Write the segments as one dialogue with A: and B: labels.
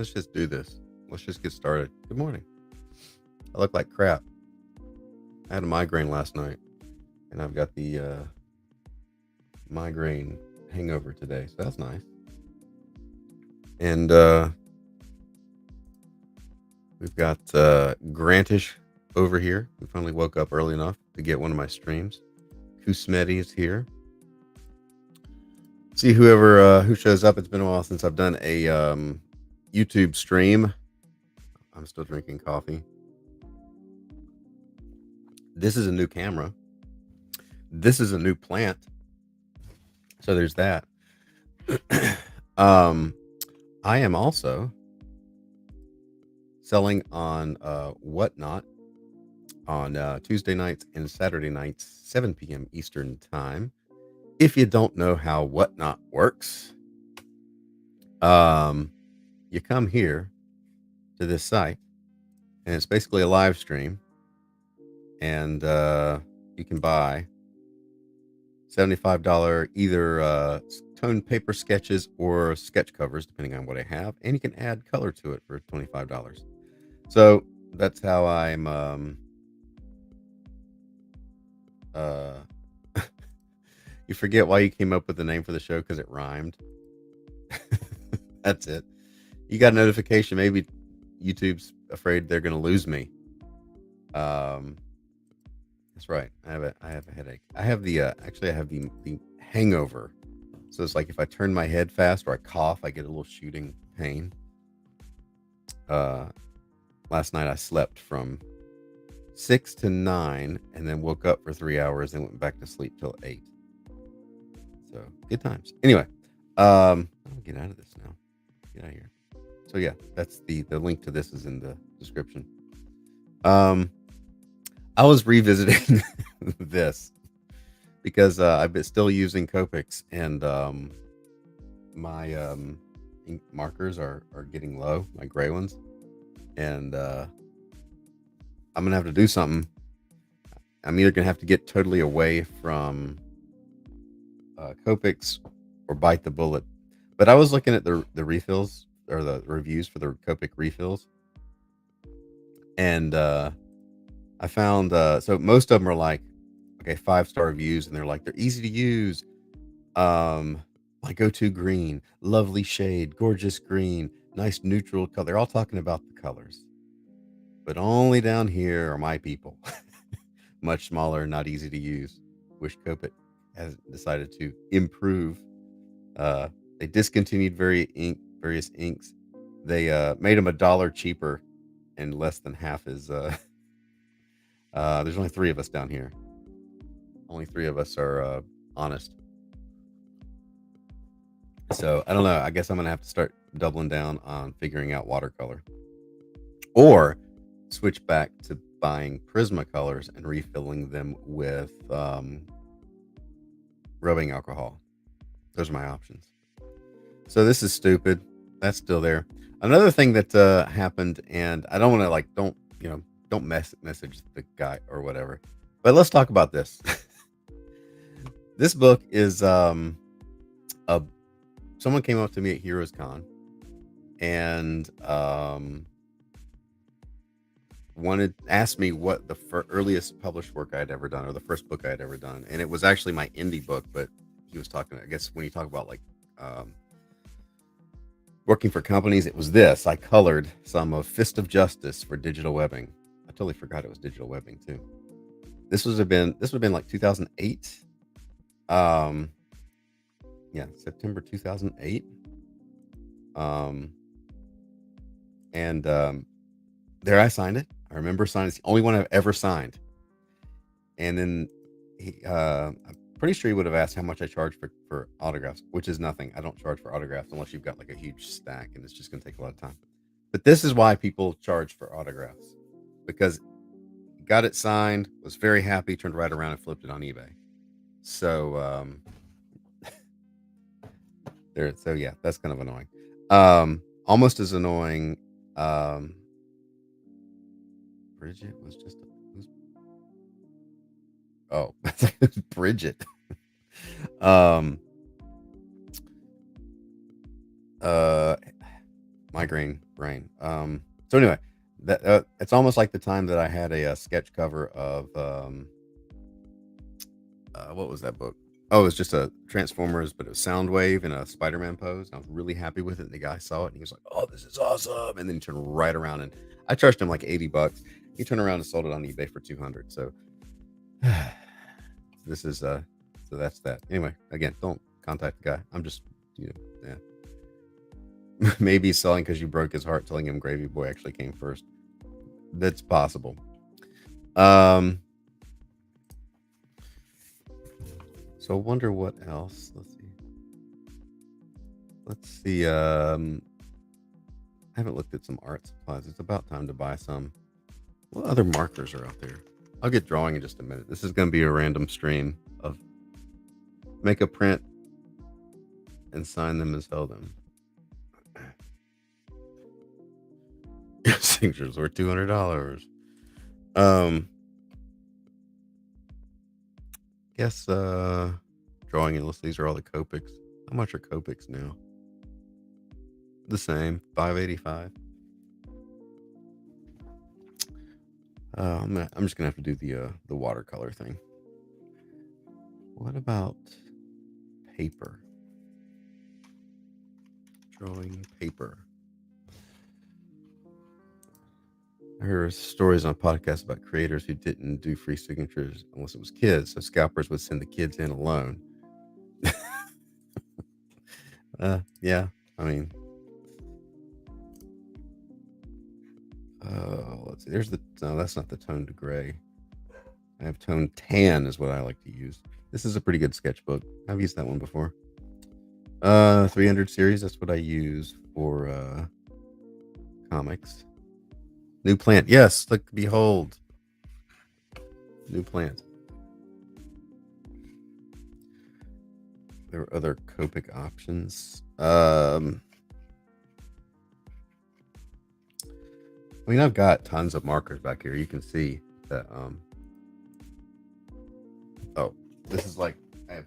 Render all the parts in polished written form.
A: Let's just do this. Let's just get started. Good morning. I look like crap. I had a migraine last night, and I've got the migraine hangover today, so that's nice. And we've got Grantish over here. We finally woke up early enough to get one of my streams. Kusmeti is here. See who shows up. It's been a while since I've done a YouTube stream. I'm still drinking coffee. This is a new camera. This is a new plant. So there's that. I am also selling on Whatnot on Tuesday nights and Saturday nights, 7 p.m. Eastern time. If you don't know how Whatnot works, you come here to this site, and it's basically a live stream, and you can buy $75 either toned paper sketches or sketch covers, depending on what I have, and you can add color to it for $25. So that's how I'm you forget why you came up with the name for the show because it rhymed. That's it. You got a notification. Maybe YouTube's afraid they're going to lose me. That's right. I have a headache. I have the hangover. So it's like if I turn my head fast or I cough, I get a little shooting pain. Last night I slept from 6 to 9 and then woke up for 3 hours and went back to sleep till 8. So good times. Anyway, I'll get out of this now. Get out of here. So yeah, that's the link to this is in the description. I was revisiting this because I've been still using Copics, and my ink markers are getting low, my gray ones, and I'm gonna have to do something. I'm either gonna have to get totally away from Copics or bite the bullet. But I was looking at the refills or the reviews for the Copic refills, and I found so most of them are like, okay, 5-star reviews, and they're like, they're easy to use. My go-to green, lovely shade, gorgeous green, nice neutral color. They're all talking about the colors, but only down here are my people. Much smaller, not easy to use. Wish Copic has decided to improve. They discontinued various inks. They made them $1 cheaper, and less than half is. There's only 3 of us down here. Only 3 of us are honest. So I don't know. I guess I'm gonna have to start doubling down on figuring out watercolor, or switch back to buying Prismacolors and refilling them with rubbing alcohol. Those are my options. So this is stupid. That's still there. Another thing that happened, and I don't want to don't message the guy or whatever, but let's talk about this. This book is a someone came up to me at Heroes Con and asked me what the earliest published work I had ever done, or the first book I had ever done, and it was actually my indie book. But he was talking, I guess, when you talk about like working for companies, it was this. I colored some of Fist of Justice for digital webbing. I totally forgot it was digital webbing too. This would have been like 2008. Yeah, September 2008. And there I signed it. I remember signing. It's the only one I've ever signed. And then I'm pretty sure he would have asked how much I charge for autographs, which is nothing. I don't charge for autographs unless you've got like a huge stack, and it's just going to take a lot of time. But this is why people charge for autographs, because he got it signed, was very happy, turned right around and flipped it on eBay. So there. So yeah, that's kind of annoying. Almost as annoying. Bridget was just. Oh, it was Bridget. Um. migraine brain. So anyway, that it's almost like the time that I had a sketch cover of what was that book? Oh, it was just a Transformers, but it was Soundwave in a Spider-Man pose. I was really happy with it. And the guy saw it and he was like, "Oh, this is awesome!" And then he turned right around and I charged him like $80. He turned around and sold it on eBay for 200. So this is so that's that. Anyway, again, don't contact the guy. I'm just yeah. Maybe he's selling because you broke his heart telling him Gravy Boy actually came first. That's possible. Um so I wonder what else. Let's see. I haven't looked at some art supplies. It's about time to buy some. What other markers are out there? I'll get drawing in just a minute. This is going to be a random stream of make a print and sign them and sell them. Signatures were $200. Guess drawing endless. These are all the Copics. How much are Copics now? The same, $5.85. I'm just gonna have to do the watercolor thing. What about paper? Drawing paper. I heard stories on podcasts about creators who didn't do free signatures unless it was kids, so scalpers would send the kids in alone. Yeah, I mean, let's see. There's the no, that's not the tone to gray. I have tone tan is what I like to use. This is a pretty good sketchbook. I've used that one before. 300 series. That's what I use for comics. New plant. Yes, look, behold. New plant. There were other Copic options. I mean, I've got tons of markers back here. You can see that. Oh, this is like I have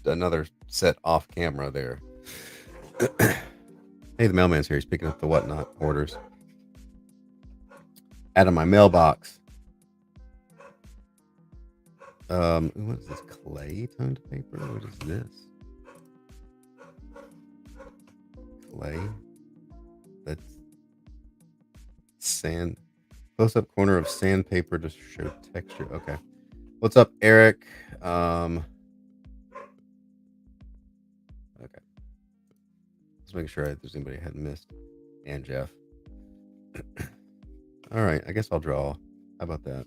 A: another set off camera there. Hey, the mailman's here. He's picking up the whatnot orders out of my mailbox. What is this? Clay toned paper? What is this? Clay? That's sand. Close up corner of sandpaper to show texture. Okay. What's up, Eric? Okay. Let's make sure there's anybody I hadn't missed. And Jeff. All right. I guess I'll draw. How about that?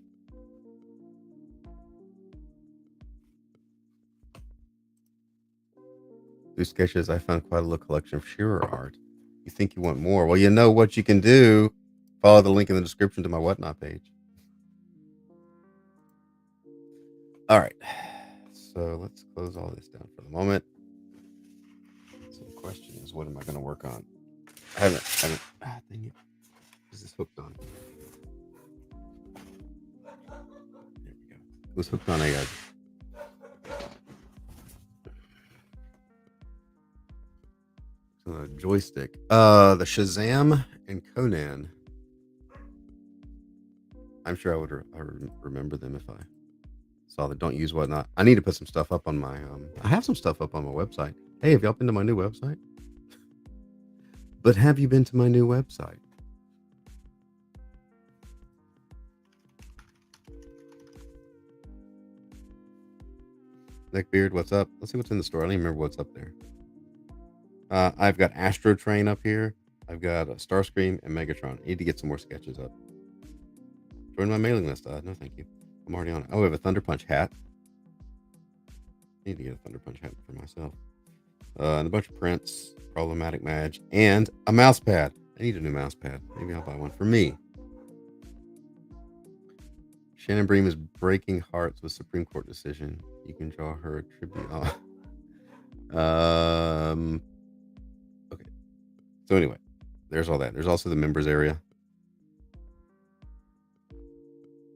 A: Through sketches, I found quite a little collection of Shearer art. You think you want more? Well, you know what you can do. Follow the link in the description to my whatnot page. All right. So let's close all this down for the moment. So the question is, what am I going to work on? I haven't. Dang it. This is hooked on. There we go. It was hooked on a joystick. The Shazam and Conan. I'm sure I would remember them if I saw that. Don't use whatnot. I need to put some stuff up on my. I have some stuff up on my website. Hey, have y'all been to my new website? But have you been to my new website? Neckbeard, what's up? Let's see what's in the store. I don't even remember what's up there. I've got Astro Train up here. I've got Starscream and Megatron. I need to get some more sketches up. Join my mailing list. No, thank you. I'm already on it. Oh, we have a Thunder Punch hat. I need to get a Thunder Punch hat for myself. And a bunch of prints, Problematic Madge, and a mouse pad. I need a new mouse pad. Maybe I'll buy one for me. Shannon Bream is breaking hearts with Supreme Court decision. You can draw her a tribute. Okay. So anyway, there's all that. There's also the members area.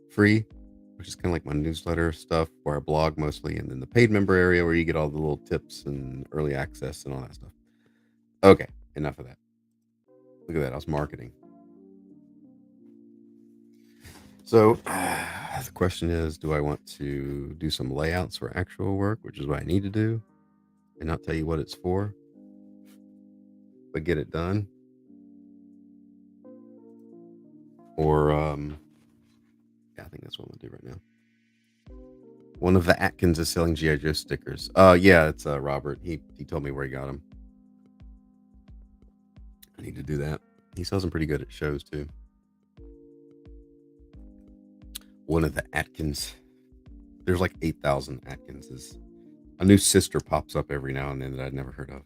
A: Free, which is kind of like my newsletter stuff where I blog mostly, and then the paid member area where you get all the little tips and early access and all that stuff. Okay, enough of that. Look at that. I was marketing. So the question is, do I want to do some layouts for actual work, which is what I need to do, and not tell you what it's for, but get it done? Or, yeah, I think that's what I'm going to do right now. One of the Atkins is selling G.I. Joe stickers. Yeah, it's Robert. He told me where he got them. I need to do that. He sells them pretty good at shows, too. One of the Atkins. There's like 8,000 Atkinses. A new sister pops up every now and then that I'd never heard of.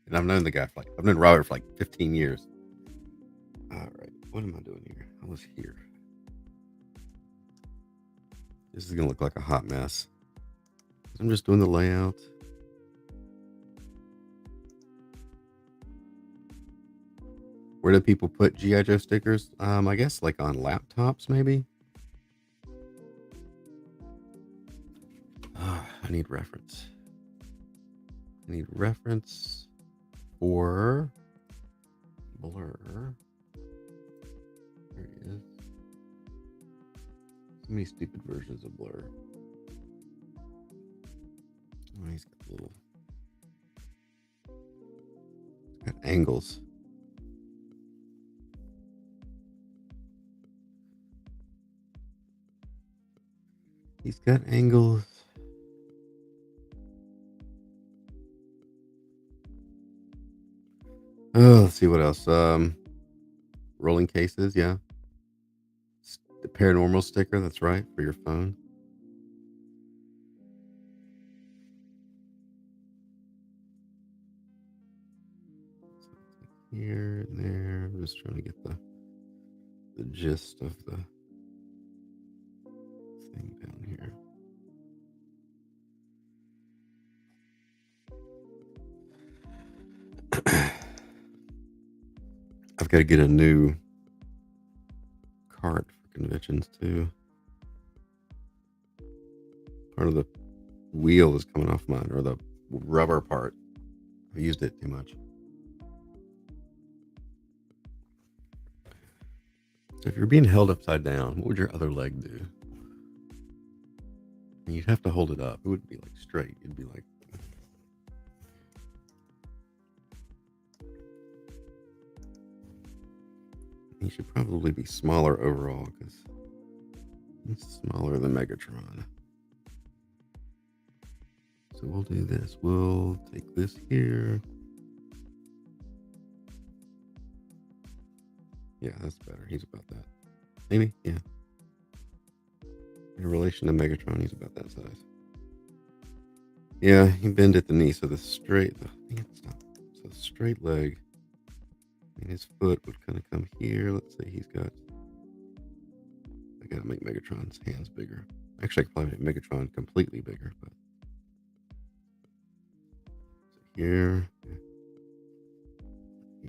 A: And I've known the guy for I've known Robert for like 15 years. All right, what am I doing here? I was here. This is going to look like a hot mess. I'm just doing the layout. Where do people put G.I. Joe stickers? I guess like on laptops, maybe. I need reference. I need reference for Blur. There he is. So many stupid versions of Blur. Oh, he's got little. He's got angles. He's got angles. Oh, let's see what else. Rolling cases, yeah. The paranormal sticker, that's right, for your phone. Here and there. I'm just trying to get the gist of the thing down here. I've got to get a new cart for conventions too. Part of the wheel is coming off mine, or the rubber part. I used it too much. So if you're being held upside down, what would your other leg do? You'd have to hold it up. It wouldn't be like straight. It'd be like. He should probably be smaller overall because he's smaller than Megatron. So we'll do this. We'll take this here. Yeah, that's better. He's about that. Maybe, yeah. In relation to Megatron, he's about that size. Yeah, he bend at the knee, so the straight. So the straight leg. And his foot would kind of come here. Let's say he's got. I gotta make Megatron's hands bigger. Actually, I could probably make Megatron completely bigger, but. So here.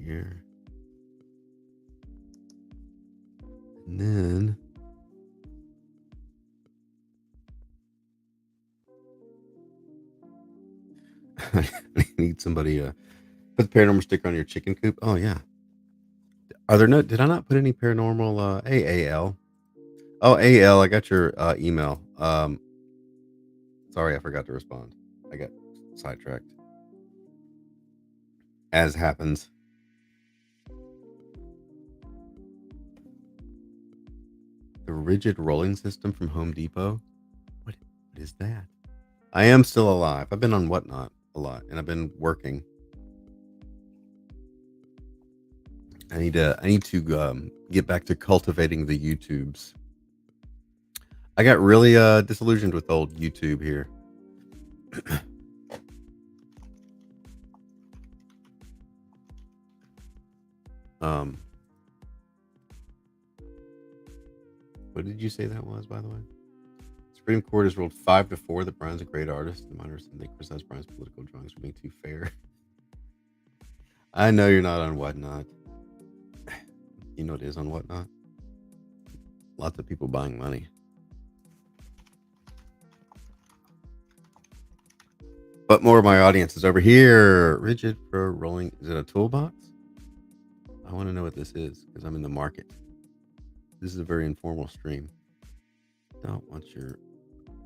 A: Here. And then. I need somebody put the paranormal sticker on your chicken coop. Oh yeah. Are there no? Did I not put any paranormal? AAL. Oh, AL. I got your email. Sorry, I forgot to respond. I got sidetracked. As happens. The rigid rolling system from Home Depot. What is that? I am still alive. I've been on Whatnot a lot, and I've been working. I need to get back to cultivating the YouTubes. I got really disillusioned with old YouTube here. What did you say that was, by the way? Supreme Court has ruled 5-4 that Brian's a great artist. The minors and they criticize Brian's political drawings for being too fair. I know you're not on Whatnot. You know what is on Whatnot? Lots of people buying money. But more of my audience is over here. Rigid for rolling. Is it a toolbox? I want to know what this is because I'm in the market. This is a very informal stream. Don't want your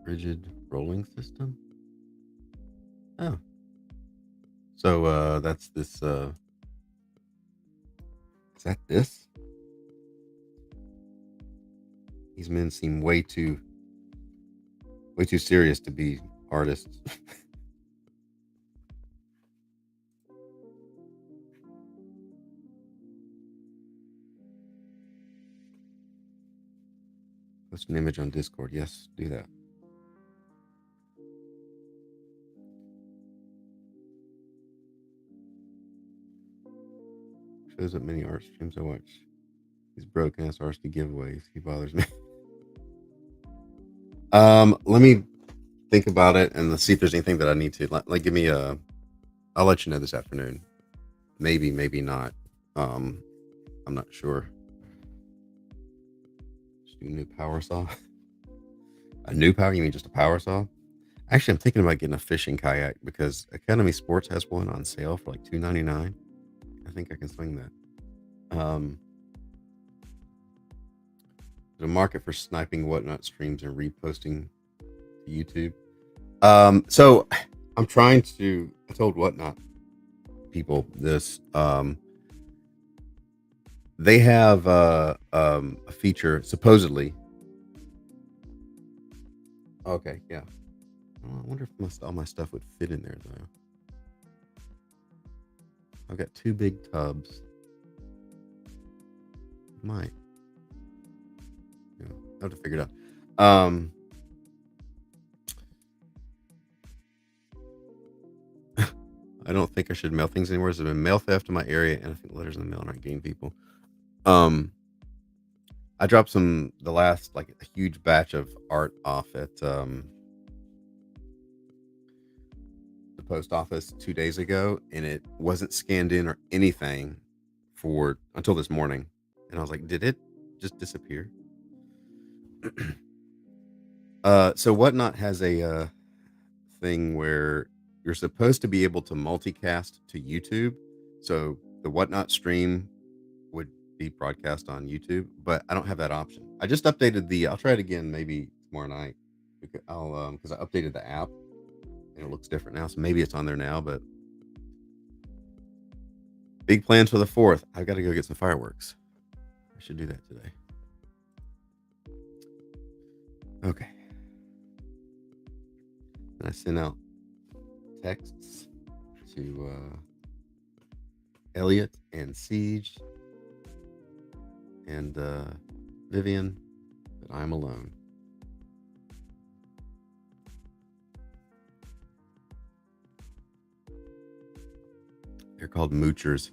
A: rigid rolling system. Oh, so that's this. Is that this? These men seem way too serious to be artists. Post an image on Discord. Yes, do that. Shows up many art streams I watch. These broken ass arts to giveaways. He bothers me. Let me think about it and let's see if there's anything that I need to like. Give me a. I'll let you know this afternoon. Maybe, maybe not. I'm not sure. Just do a new power saw. A new power? You mean just a power saw? Actually, I'm thinking about getting a fishing kayak because Academy Sports has one on sale for like $2.99. I think I can swing that. There's a market for sniping whatnot streams and reposting to YouTube. So I'm trying to. I told whatnot people this. They have a feature supposedly. Okay, yeah. I wonder if all my stuff would fit in there though. I've got 2 big tubs. Might. Yeah, I have to figure it out. I don't think I should mail things anymore. There's been mail theft in my area, and I think letters in the mail aren't getting people. I dropped the last like a huge batch of art off at the post office 2 days ago, and it wasn't scanned in or anything for until this morning. And I was like, did it just disappear? So Whatnot has a thing where you're supposed to be able to multicast to YouTube. So the Whatnot stream would be broadcast on YouTube, but I don't have that option. I just updated I'll try it again maybe tomorrow night. Because I updated the app and it looks different now. So maybe it's on there now, but big plans for the 4th. I've got to go get some fireworks. I should do that today. Okay. And I sent out texts to Elliot and Siege and Vivian that I'm alone. They're called moochers.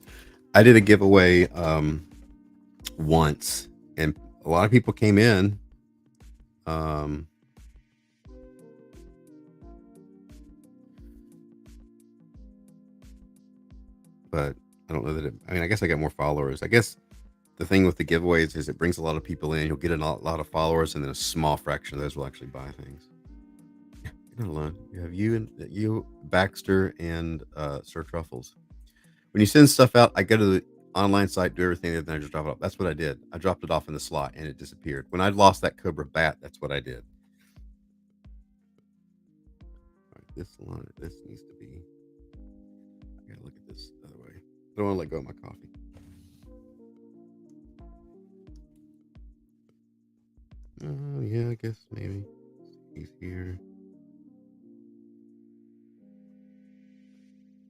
A: I did a giveaway once, and a lot of people came in. But I don't know that I guess I got more followers. I guess the thing with the giveaways is it brings a lot of people in. You'll get a lot of followers, and then a small fraction of those will actually buy things. You're not alone. You have you, Baxter, and Sir Truffles. When you send stuff out, I go to the online site, do everything, and then I just drop it off. That's what I did. I dropped it off in the slot, and it disappeared. When I lost that Cobra bat, that's what I did. All right, this needs to be. I gotta look at this the other way. I don't want to let go of my coffee. Oh yeah, I guess maybe he's here.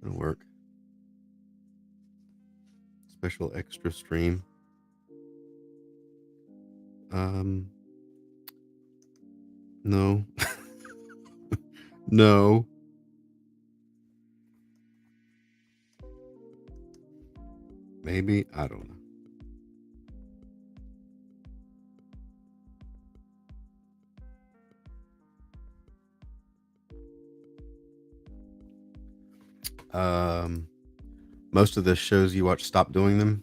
A: It'll work. Special extra stream. No. No. Maybe, I don't know. Most of the shows you watch stop doing them.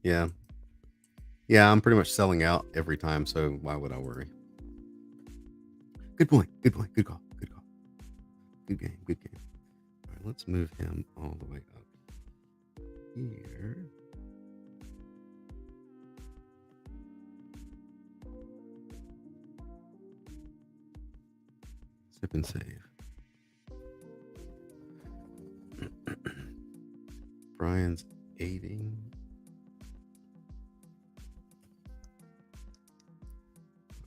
A: Yeah. Yeah, I'm pretty much selling out every time, so why would I worry? Good point. Good point. Good call. Good call. Good game. Good game. All right, let's move him all the way up. Save and save. Brian's aiding.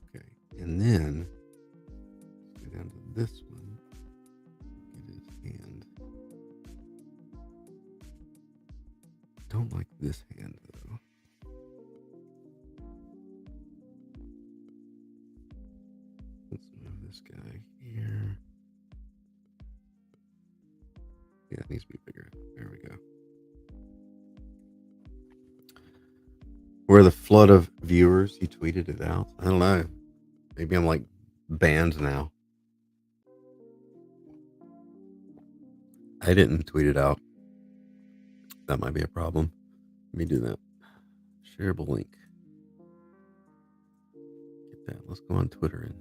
A: Okay, and then let's go down to this one. Get his hand. Don't like this hand though. Let's move this guy here. Yeah, it needs to be bigger. There we go. Where the flood of viewers, you tweeted it out. I don't know. Maybe I'm like banned now. I didn't tweet it out. That might be a problem. Let me do that. Shareable link. Get that. Let's go on Twitter and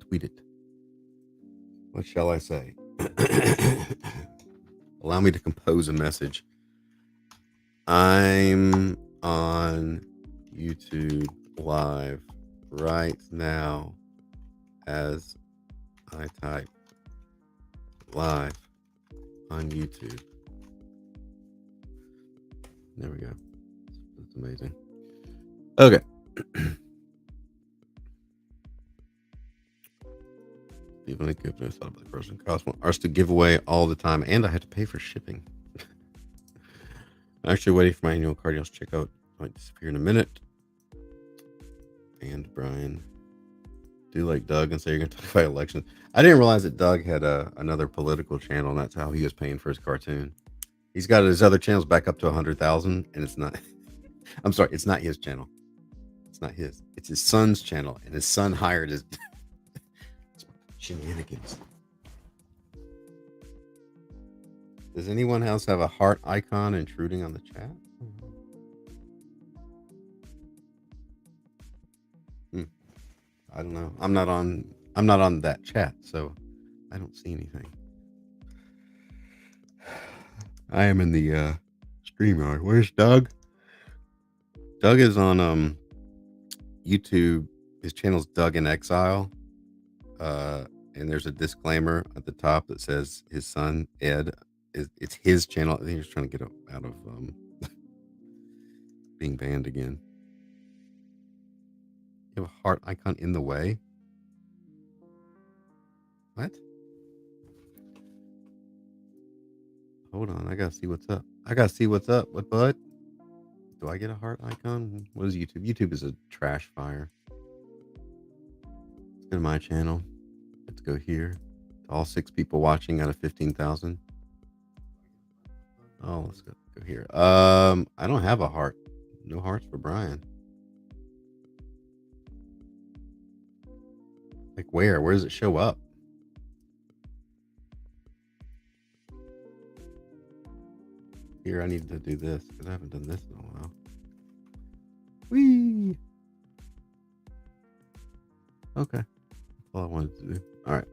A: tweet it. What shall I say? Allow me to compose a message. I'm on YouTube live right now as I type live on YouTube. There we go. That's amazing. Okay. Even a gift I thought about the person cost ours to give away all the time, and I had to pay for shipping. I'm actually waiting for my annual cardios checkout. Might disappear in a minute. And Brian, do like Doug and say you're going to talk about elections. I didn't realize that Doug had another political channel, and that's how he was paying for his cartoon. He's got his other channels back up to 100,000, and it's not. I'm sorry, it's not his channel. It's not his. It's his son's channel, and his son hired his shenanigans. Does anyone else have a heart icon intruding on the chat? I don't know. I'm not on that chat, so I don't see anything. I am in the StreamYard. Where's Doug? Doug is on YouTube. His channel's Doug in Exile. And there's a disclaimer at the top that says his son Ed it's his channel. I think he's trying to get out of being banned again. You have a heart icon in the way. What? Hold on, I gotta see what's up. What, bud? Do I get a heart icon? What is YouTube? YouTube is a trash fire. Let's go to my channel. Let's go here. All 6 people watching out of 15,000. Oh, let's go here. I don't have a heart. No hearts for Brian. Like where? Where does it show up? Here, I need to do this because I haven't done this in a while. Whee! Okay. That's all I wanted to do. All right.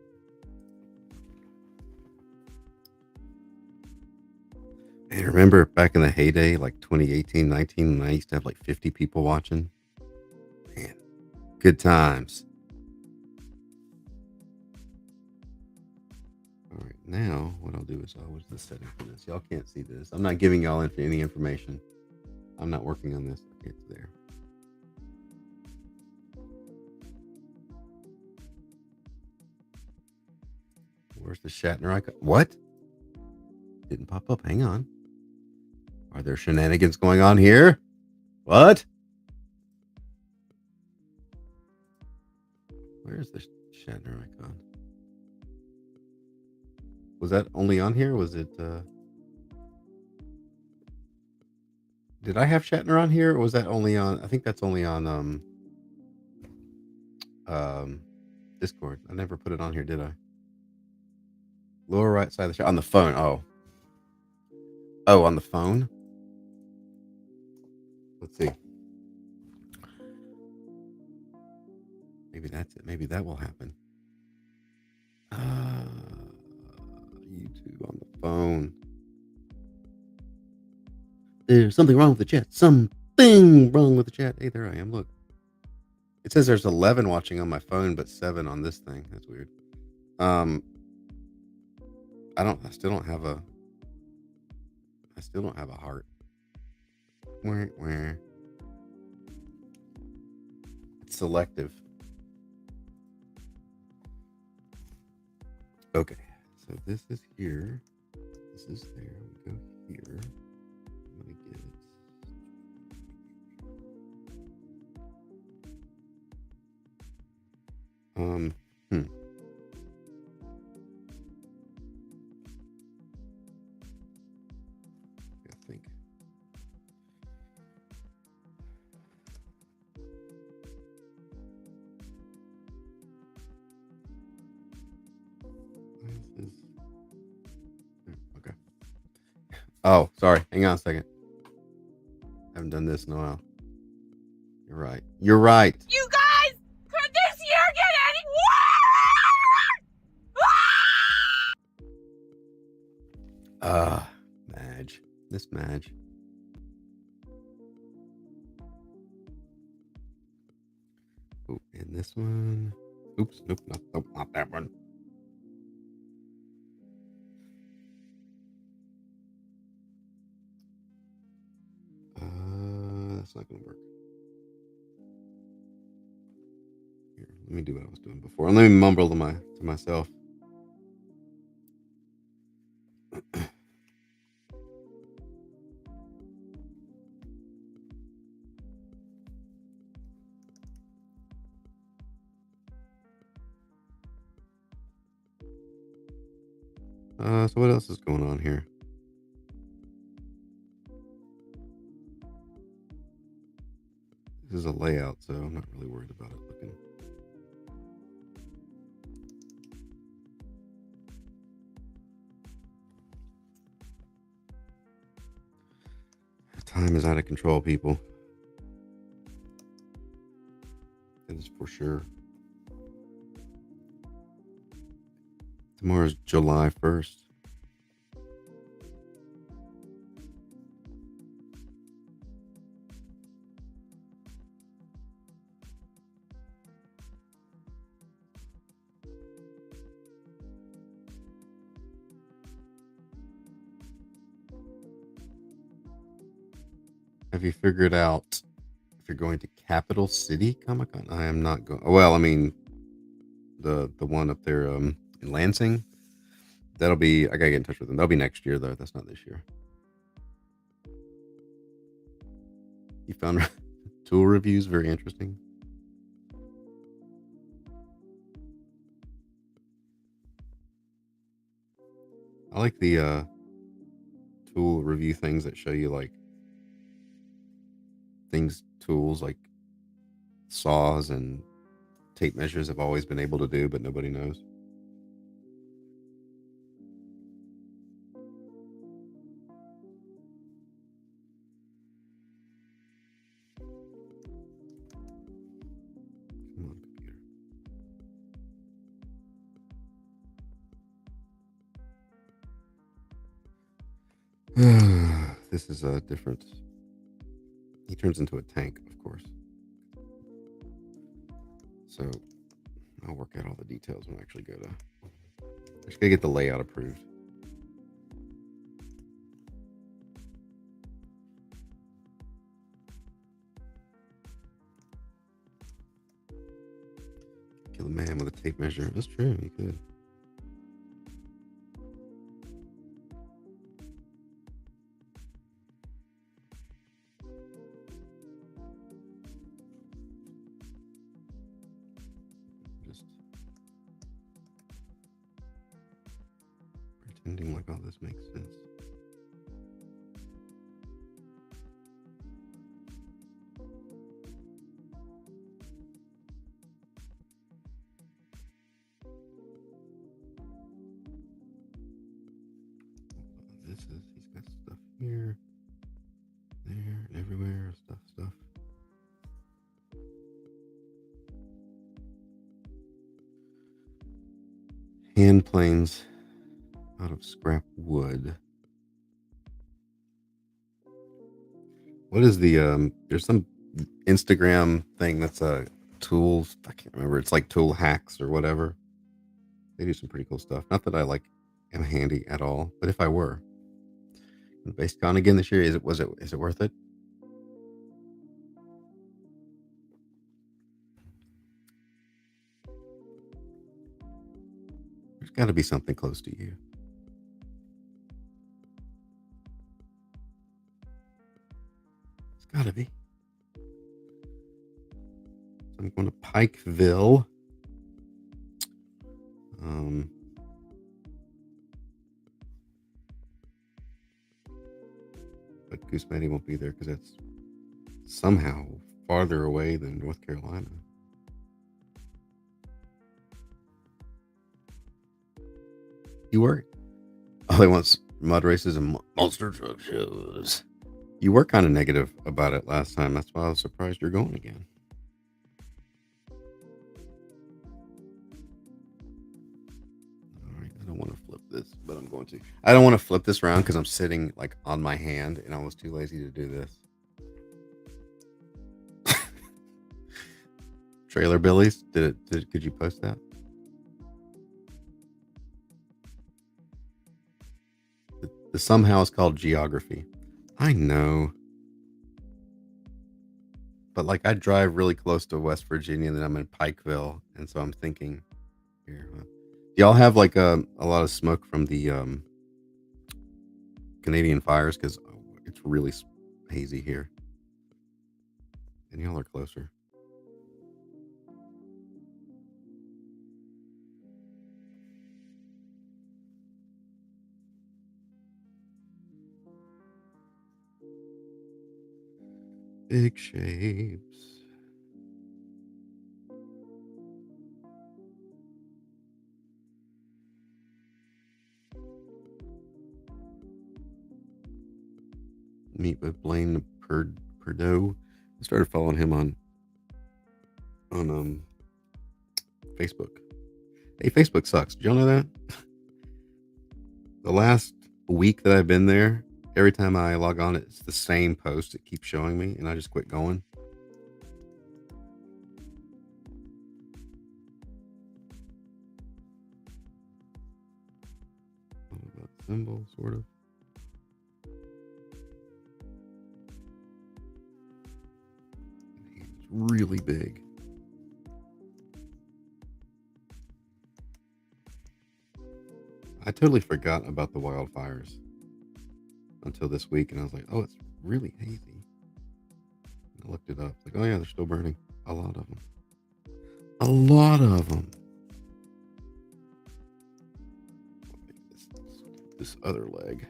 A: Hey, remember back in the heyday, like 2018, 19, when I used to have like 50 people watching? Man, good times. All right, now what I'll do is what's the setting for this? Y'all can't see this. I'm not giving y'all any information. I'm not working on this. Okay, it's there. Where's the Shatner icon? What? Didn't pop up. Hang on. Are there shenanigans going on here? What? Where's the Shatner icon? Was that only on here? Was it did I have Shatner on here, or was that only on? I think that's only on Discord. I never put it on here, did I? Lower right side of the shot on the phone. Oh, on the phone. Let's see. Maybe that's it. Maybe that will happen. YouTube on the phone. There's something wrong with the chat. Something wrong with the chat. Hey, there I am. Look. It says there's 11 watching on my phone, but 7 on this thing. That's weird. Um, I still don't have a. I still don't have a heart. Where? It's selective. Okay, so this is here. This is there. We go here. I'm gonna get it. Um. Hmm. I think. Why is this? Okay. Oh, sorry. Hang on a second. Haven't done this in a while. You're right. You're right.
B: You guys, could this year get any
A: worse? Madge. This Madge. Oh, and this one. Oops. Nope. Not that one. That's not gonna work. Here, let me do what I was doing before. Let me mumble to myself. So what else is going on here? This is a layout, so I'm not really worried about it looking. Time is out of control, people. That is for sure. Tomorrow's July 1st. Have you figured out if you're going to Capital City Comic Con? I am not going. Well, I mean, the one up there in Lansing. That'll be. I gotta get in touch with them. That'll be next year, though. That's not this year. You found tool reviews very interesting. I like the tool review things that show you like tools like saws and tape measures have always been able to do, but nobody knows. Come on, computer. This is a different. He turns into a tank, of course. So I'll work out all the details when I actually go to. I just gotta get the layout approved. Kill a man with a tape measure. That's true. You could. Just pretending like all this makes sense. He's got stuff here, there, everywhere, stuff. Hand planes out of scrap wood. What is the there's some Instagram thing that's a tools, I can't remember, it's like tool hacks or whatever. They do some pretty cool stuff. Not that I am handy at all, but if I were, BaseCon again this year, is it worth it? There's got to be something close to you. It's got to be. So I'm going to Pikeville. But Goose Matty won't be there because that's somehow farther away than North Carolina. You were. All they want mud races and monster truck shows. You were kind of negative about it last time. That's why I was surprised you're going again. All right, I don't want to flip this, but I'm going to. I don't want to flip this around because I'm sitting on my hand, and I was too lazy to do this. Trailer Billies, could you post that? The somehow is called geography. I know. But I drive really close to West Virginia, and then I'm in Pikeville, and so I'm thinking, here, do y'all have a lot of smoke from the Canadian fires? Because it's really hazy here, and y'all are closer. Big shapes. Meet with Blaine Perdot. I started following him on Facebook. Hey, Facebook sucks. Did y'all know that? The last week that I've been there, every time I log on, it's the same post. It keeps showing me, and I just quit going. About symbol, sort of. It's really big. I totally forgot about the wildfires until this week, and I was like, oh, it's really hazy. And I looked it up. It's oh yeah, they're still burning. A lot of them. A lot of them. This other leg.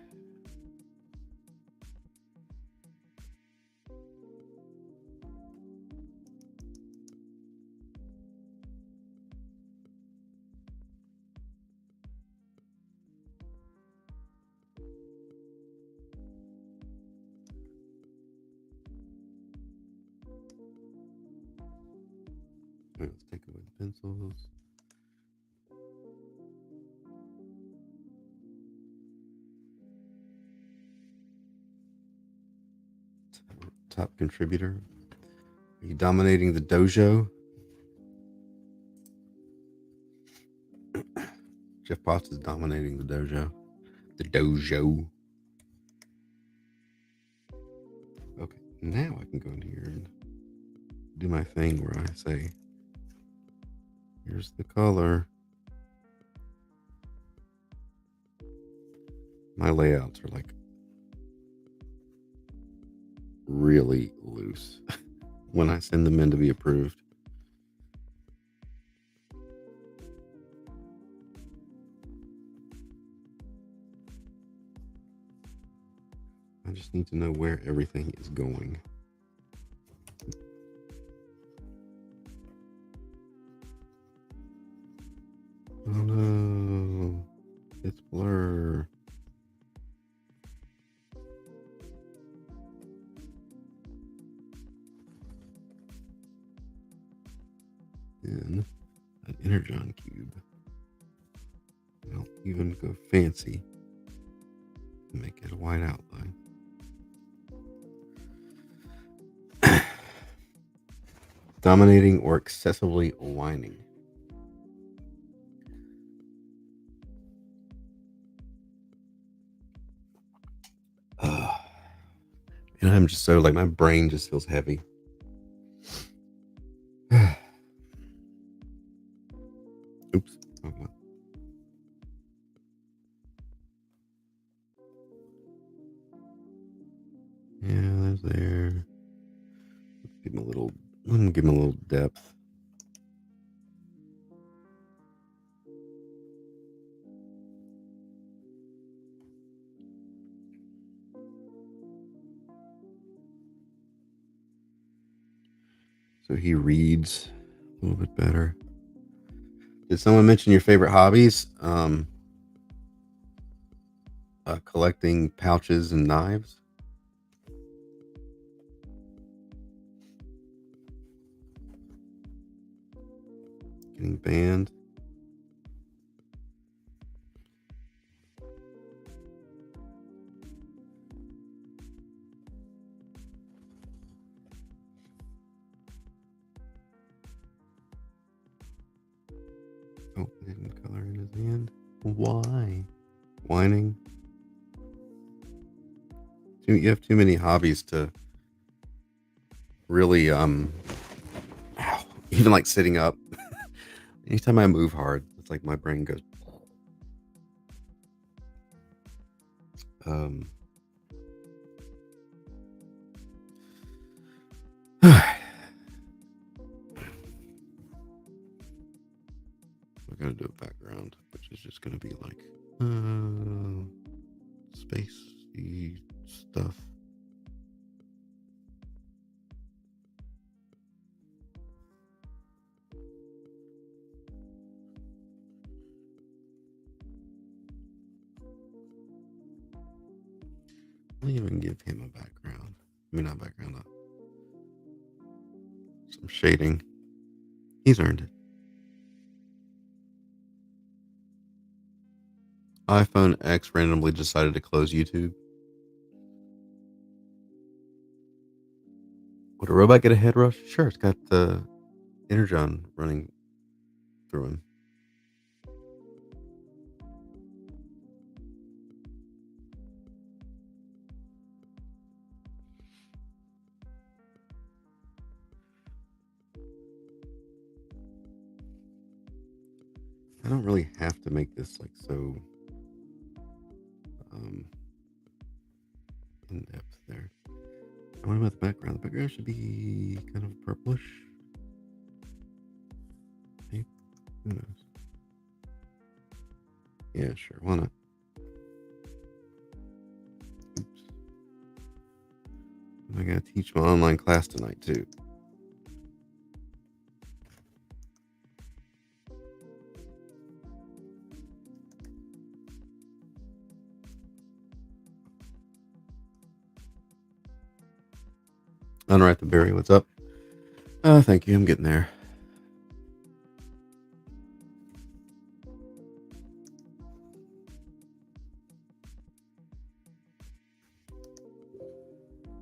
A: Let's take away the pencils. Top contributor. Are you dominating the dojo? Jeff Potts is dominating the dojo. The dojo. Okay, now I can go in here and do my thing where I say, here's the color. My layouts are really loose when I send them in to be approved. I just need to know where everything is going. Oh no, it's blur. In an Energon cube. I'll even go fancy and make it a white outline. Dominating or excessively whining. And I'm just so like my brain just feels heavy. Oops. Oh, yeah, there's there. Give him a little. I'm gonna give him a little depth. So he reads a little bit better. Did someone mention your favorite hobbies? Collecting pouches and knives. Getting banned. Oh, didn't color in his hand. Why? Whining. You have too many hobbies to really even like sitting up. Anytime I move hard, it's like my brain goes. We're gonna do a background, which is just gonna be like spacey stuff. I'll even give him a background. I mean, not background, some shading. He's earned it. iPhone X randomly decided to close YouTube. Would a robot get a head rush? Sure, it's got the Energon running through him. I don't really have to make this like so in depth there. What about the background? The background should be kind of purplish. Maybe. Who knows? Yeah, sure. Why not? Oops. I gotta teach my online class tonight too. Unwrap the berry. What's up? Thank you. I'm getting there.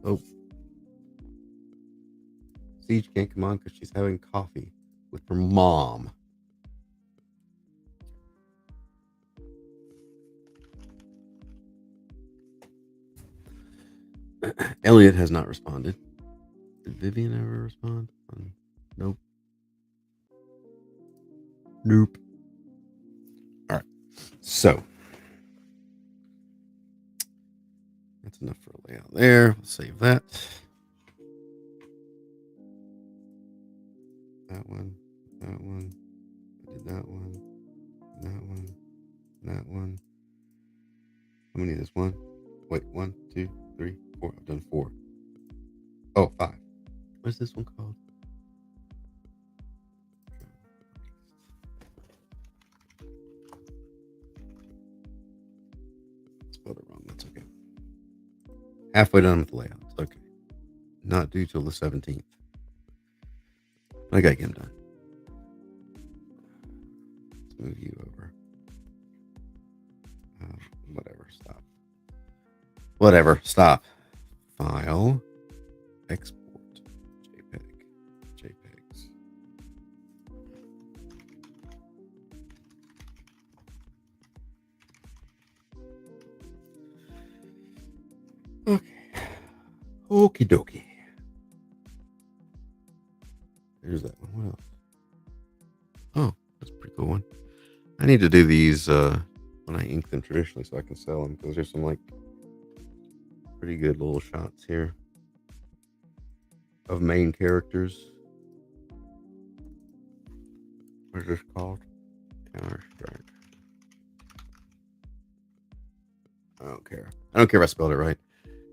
A: Oh, Siege can't come on because she's having coffee with her mom. Elliot has not responded. Did Vivian ever respond? Nope. Nope. All right. So that's enough for a layout there. We'll save that. That one. That one. I did that one. That one. That one. How many is one? Wait, 1, 2, 3, 4. I've done 4. Oh, 5. What is this one called? Spelled it wrong. That's okay. Halfway done with the layout. It's okay. Not due till the 17th. I gotta get them done. Let's move you over. Whatever. Stop. Whatever. Stop. File. Export. JPEG. JPEGs. Okay. Okie dokie. There's that one. What else? Oh, that's a pretty cool one. I need to do these when I ink them traditionally so I can sell them, because there's some like pretty good little shots here of main characters. What is this called? Counter-Strike. I don't care. I don't care if I spelled it right.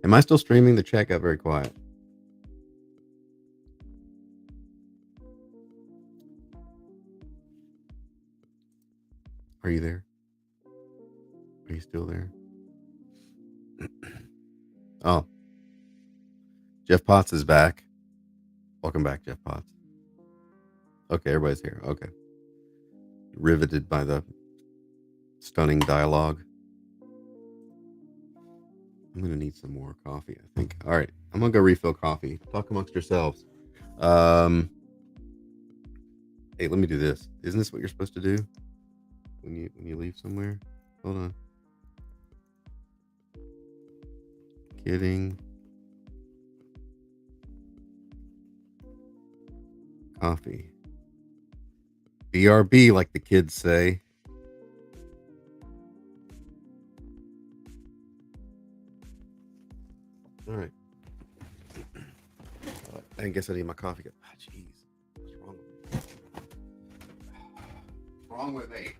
A: Am I still streaming? The chat got very quiet. Are you there? Are you still there? Oh. Jeff Potts is back. Welcome back, Jeff Potts. Okay, everybody's here. Okay. Riveted by the stunning dialogue. I'm going to need some more coffee, I think. All right. I'm going to go refill coffee. Talk amongst yourselves. Hey, let me do this. Isn't this what you're supposed to do when you leave somewhere? Hold on. Kidding. Coffee. BRB, like the kids say. All right. I guess I need my coffee. Jeez. What's wrong with me? What's wrong with me?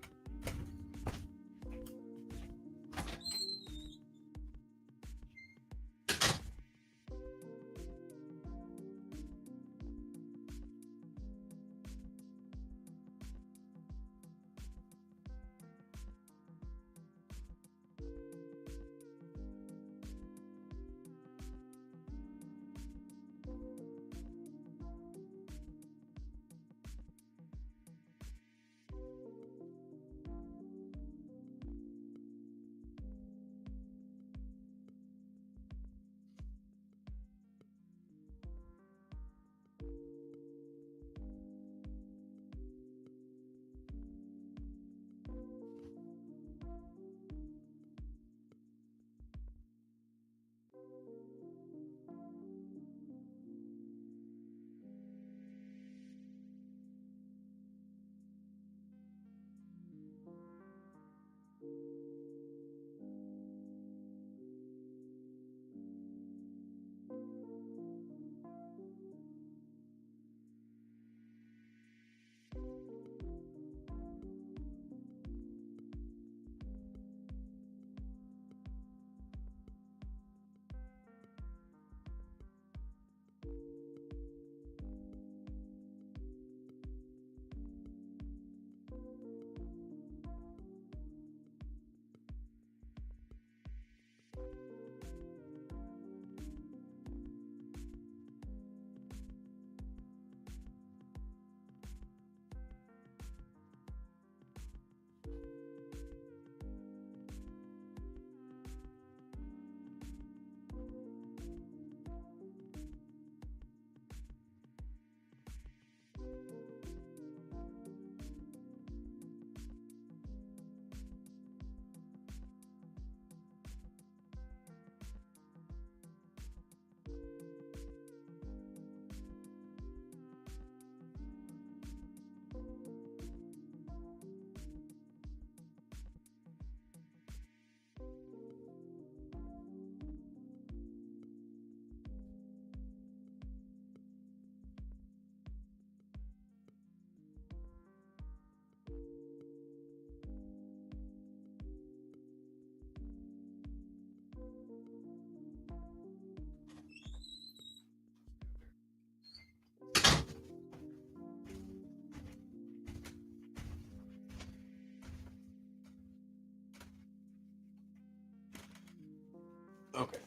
A: Okay.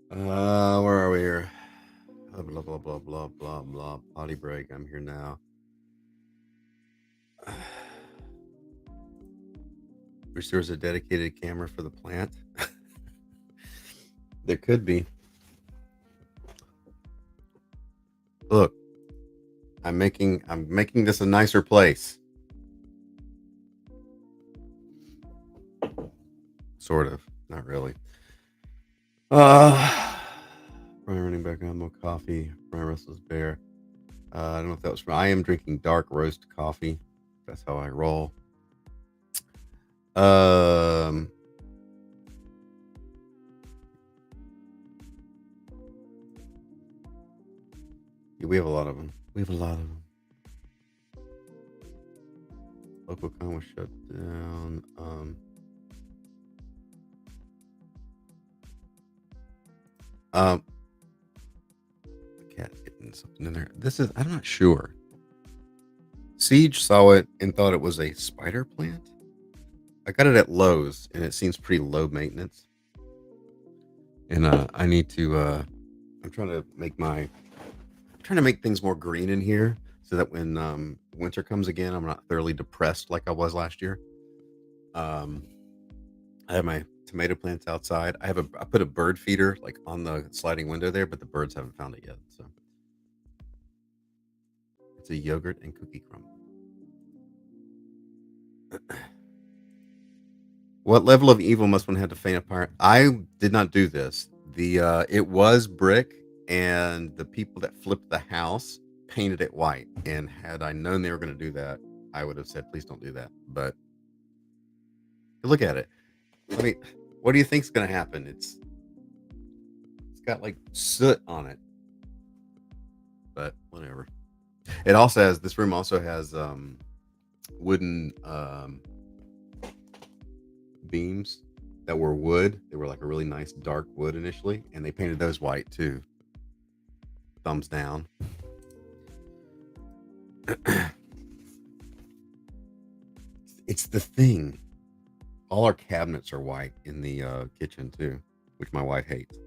A: Where are we here? Blah blah blah blah blah blah blah. Potty break. I'm here now. Wish there was a dedicated camera for the plant. There could be. Look, I'm making this a nicer place. Sort of, not really. Uh, Brian running back on more coffee. Brian Russell's bear. I don't know if that was from. I am drinking dark roast coffee. That's how I roll. Um, yeah, we have a lot of them. We have a lot of them. Local con was shut down. The cat's getting something in there. This is. I'm not sure. Siege saw it and thought it was a spider plant. I got it at Lowe's, and it seems pretty low maintenance. And I need to. I'm trying to make things more green in here, so that when winter comes again, I'm not thoroughly depressed like I was last year. Um, I have my tomato plants outside. I put a bird feeder like on the sliding window there, but the birds haven't found it yet. So it's a yogurt and cookie crumb. What level of evil must one have to feign a pirate? I did not do this. It was brick, and the people that flipped the house painted it white. And had I known they were going to do that, I would have said, "Please don't do that." But look at it. I mean, what do you think's going to happen? It's got like soot on it, but whatever. It also has this room also has wooden beams that were wood. They were like a really nice dark wood initially, and they painted those white too. Thumbs down. It's the thing. All our cabinets are white in the kitchen too, which my wife hates.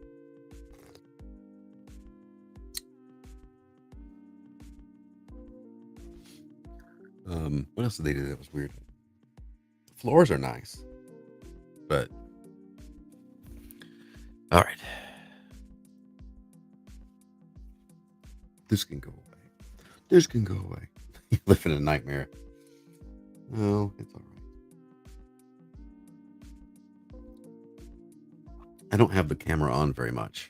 A: What else did they do that was weird? Floors are nice, but all right. This can go away. This can go away. You live in a nightmare. Oh, it's all right. I don't have the camera on very much.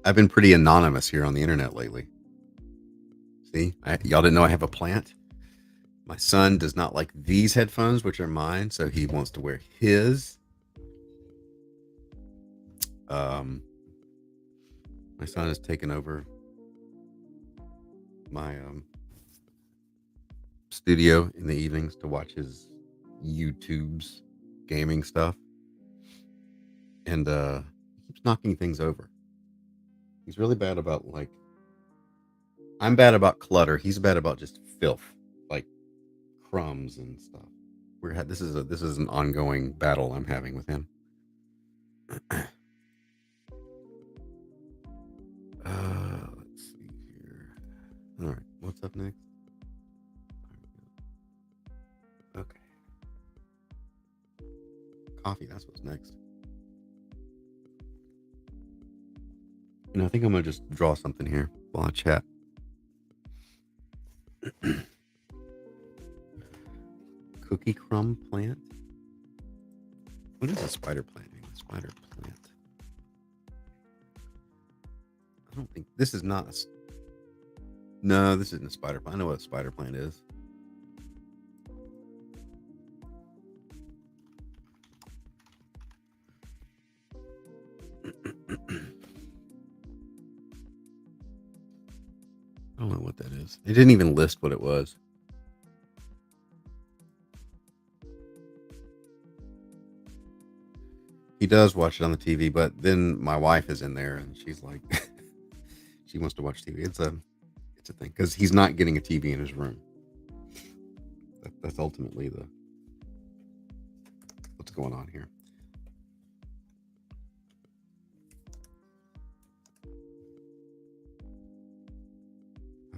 A: I've been pretty anonymous here on the internet lately. See, y'all didn't know I have a plant. My son does not like these headphones, which are mine, so he wants to wear his. My son has taken over my studio in the evenings to watch his YouTube's gaming stuff, and he keeps knocking things over. He's really bad about like I'm bad about clutter. He's bad about just filth, like crumbs and stuff. This is an ongoing battle I'm having with him. Let's see here. All right, what's up next? Okay, coffee. That's what's next. I think I'm gonna just draw something here while I chat. Cookie crumb plant. What is a spider plant? A spider plant. I don't think this is not. No, this isn't a spider plant. I know what a spider plant is. I don't know what that is. They didn't even list what it was. He does watch it on the TV, but then my wife is in there and she's like, she wants to watch TV. It's a thing because he's not getting a TV in his room. That's ultimately the what's going on here.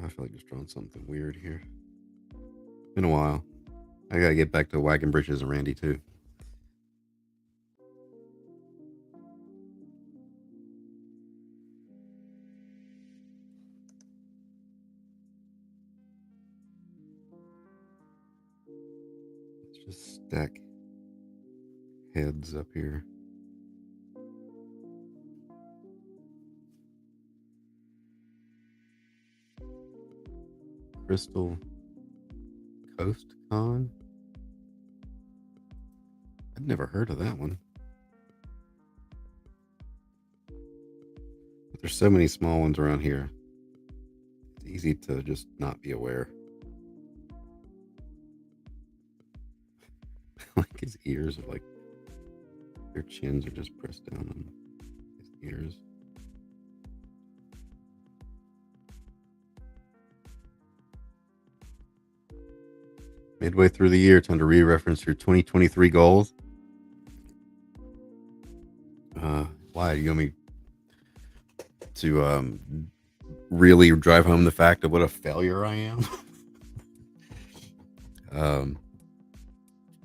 A: I feel like just drawing something weird here. Been a while. I gotta get back to Wagon Britches and Randy too. Let's just stack heads up here. Crystal Coast Con. I've never heard of that one. There's so many small ones around here. It's easy to just not be aware. Like his ears are like their chins are just pressed down on his ears. Midway through the year, time to re-reference your 2023 goals. Why do you want me to really drive home the fact of what a failure I am?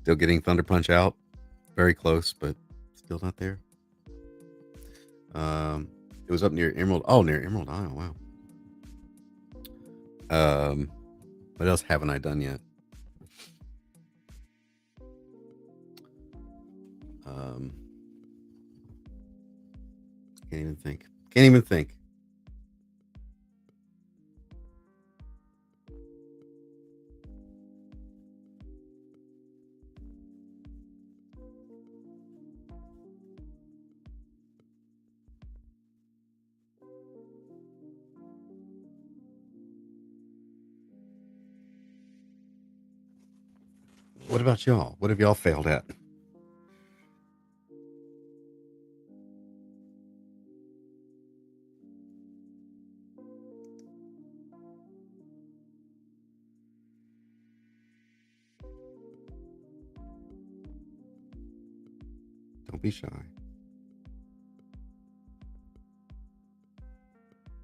A: Still getting Thunder Punch out, very close, but still not there. It was up near Emerald. Oh, near Emerald Isle. Wow. What else haven't I done yet? Can't even think. What about y'all? What have y'all failed at? Don't be shy.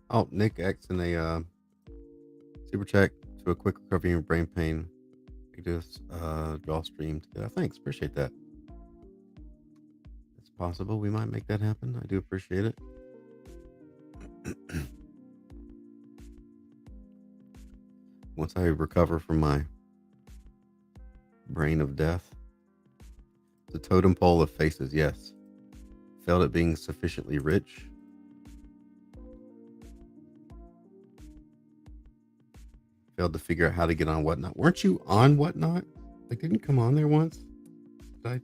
A: Oh, Nick X in a super check to a quick recovery in brain pain. We do this draw stream together. Thanks, appreciate that. It's possible we might make that happen. I do appreciate it. Once I recover from my brain of death. The totem pole of faces, yes. Failed at being sufficiently rich. Failed to figure out how to get on Whatnot. Weren't you on Whatnot? Like, didn't you come on there once? Did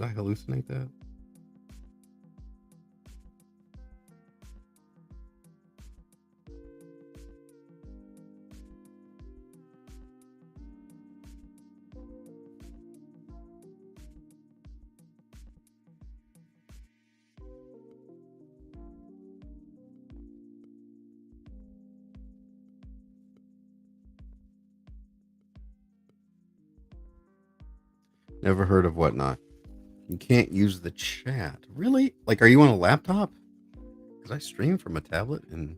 A: I hallucinate that? Never heard of Whatnot. You can't use the chat. Really? Like, are you on a laptop? Because I stream from a tablet. And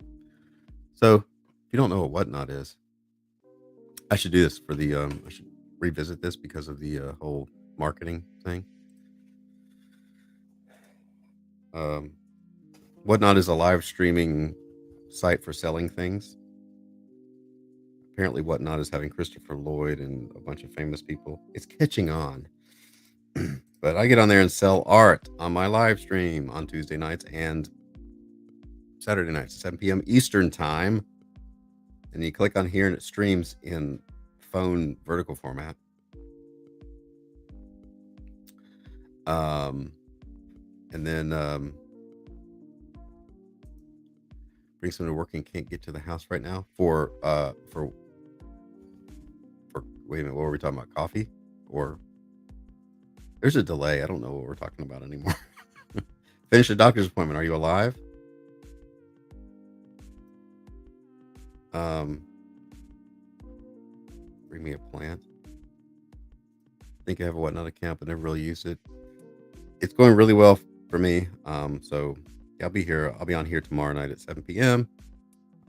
A: so, if you don't know what Whatnot is, I should do this for the, I should revisit this because of the whole marketing thing. Whatnot is a live streaming site for selling things. Apparently, Whatnot is having Christopher Lloyd and a bunch of famous people. It's catching on. But I get on there and sell art on my live stream on Tuesday nights and Saturday nights, 7 p.m. Eastern time. And you click on here and it streams in phone vertical format. And then bring someone to work and can't get to the house right now for wait a minute, what were we talking about? Coffee? Or there's a delay. I don't know what we're talking about anymore. Finish a doctor's appointment. Are you alive? Bring me a plant. Think I have a Whatnot account, but never really used it. It's going really well for me. So yeah, I'll be here. I'll be on here tomorrow night at 7 p.m.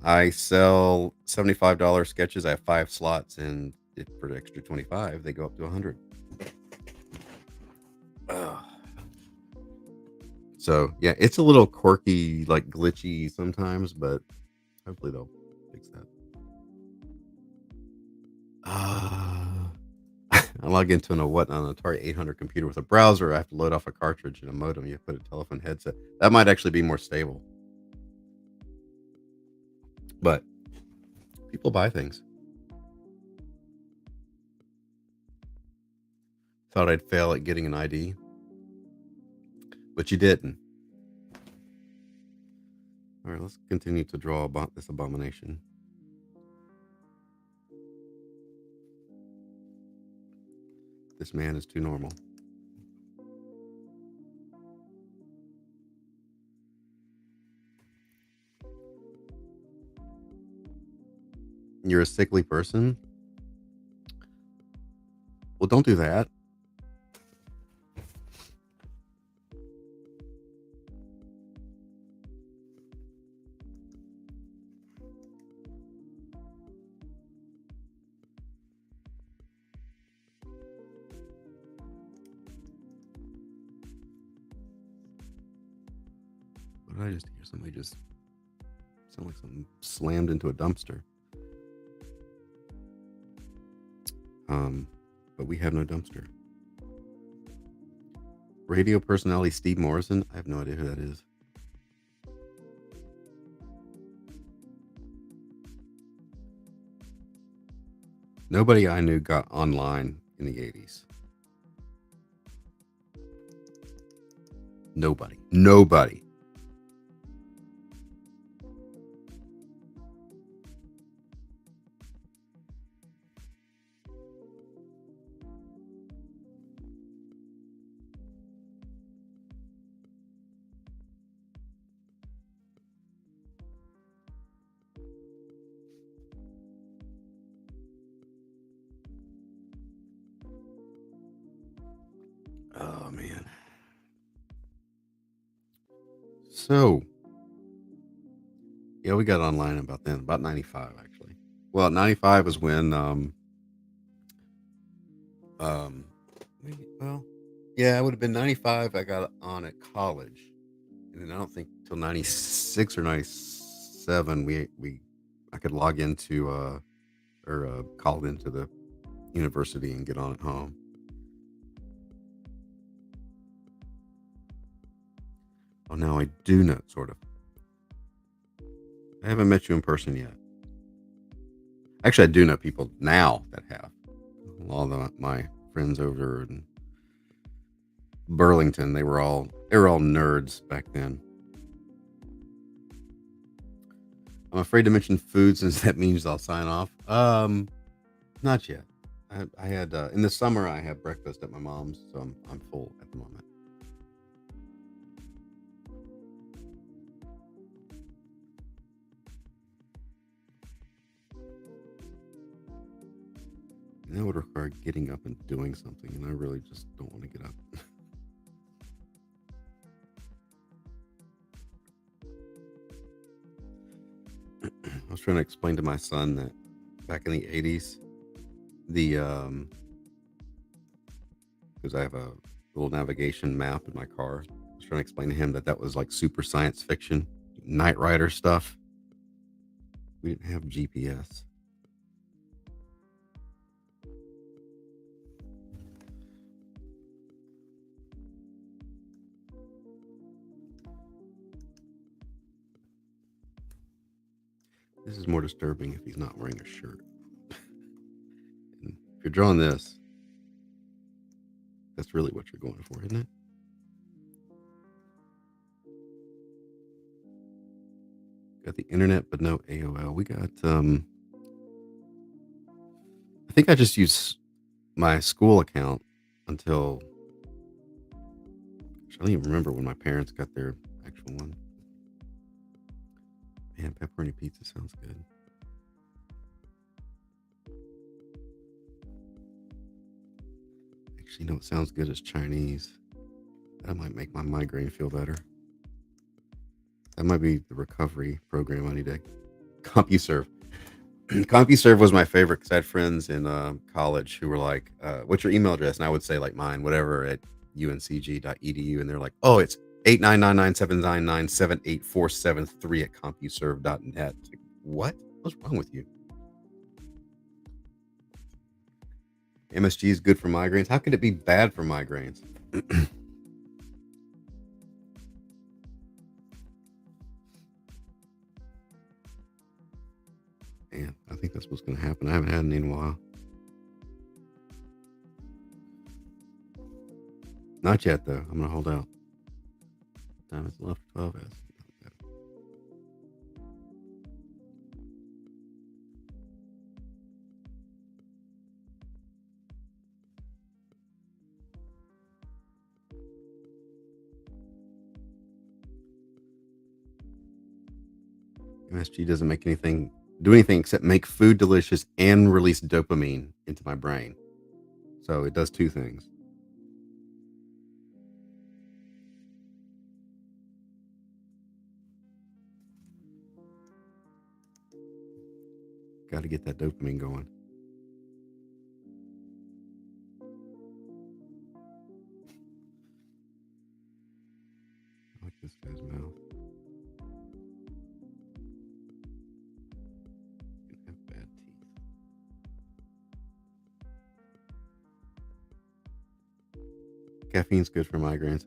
A: I sell $75 sketches. I have 5 slots, and for the extra 25, they go up to 100. So yeah, it's a little quirky, like glitchy sometimes, but hopefully they'll fix that. I log into an Atari 800 computer with a browser. I have to load off a cartridge and a modem. You put a telephone headset. That might actually be more stable. But people buy things. Thought I'd fail at getting an ID, but you didn't. All right, let's continue to draw about this abomination. This man is too normal. You're a sickly person? Well, don't do that. What did I just hear? Somebody just sound like something slammed into a dumpster. But we have no dumpster. Radio personality Steve Morrison? I have no idea who that is. Nobody I knew got online in the 80s. Nobody. Oh, man. So, yeah, we got online about then, about 95, actually. Well, 95 was when, yeah, it would have been 95. I got on at college. And then I don't think till 96 or 97, I could log into, or called into the university and get on at home. Oh, now I do know, sort of. I haven't met you in person yet. Actually, I do know people now that have. All my friends over in Burlington, they were all nerds back then. I'm afraid to mention food since that means I'll sign off. Not yet. I had in the summer I had breakfast at my mom's, so I'm full at the moment. And that would require getting up and doing something, and I really just don't want to get up. I was trying to explain to my son that back in the 80s, the because I have a little navigation map in my car. I was trying to explain to him that was like super science fiction, Knight Rider stuff. We didn't have GPS. This is more disturbing if he's not wearing a shirt. And if you're drawing this, that's really what you're going for, isn't it? Got the internet, but no AOL. We got, I think I just used my school account until, I don't even remember when my parents got their actual one. Man, pepperoni pizza sounds good. Actually, you know what sounds good is Chinese. That might make my migraine feel better. That might be the recovery program I need to. CompuServe. CompuServe was my favorite because I had friends in college who were like, "What's your email address?" And I would say like mine, whatever, at uncg.edu, and they're like, "Oh, it's 89997978473 at CompuServe.net." Like, what? What's wrong with you? MSG is good for migraines. How could it be bad for migraines? Man, I think that's what's going to happen. I haven't had any in a while. Not yet, though. I'm going to hold out. Time is left 12 hours. MSG doesn't do anything except make food delicious and release dopamine into my brain. So it does two things. Got to get that dopamine going. I like this guy's mouth. You can have bad teeth. Caffeine's good for migraines.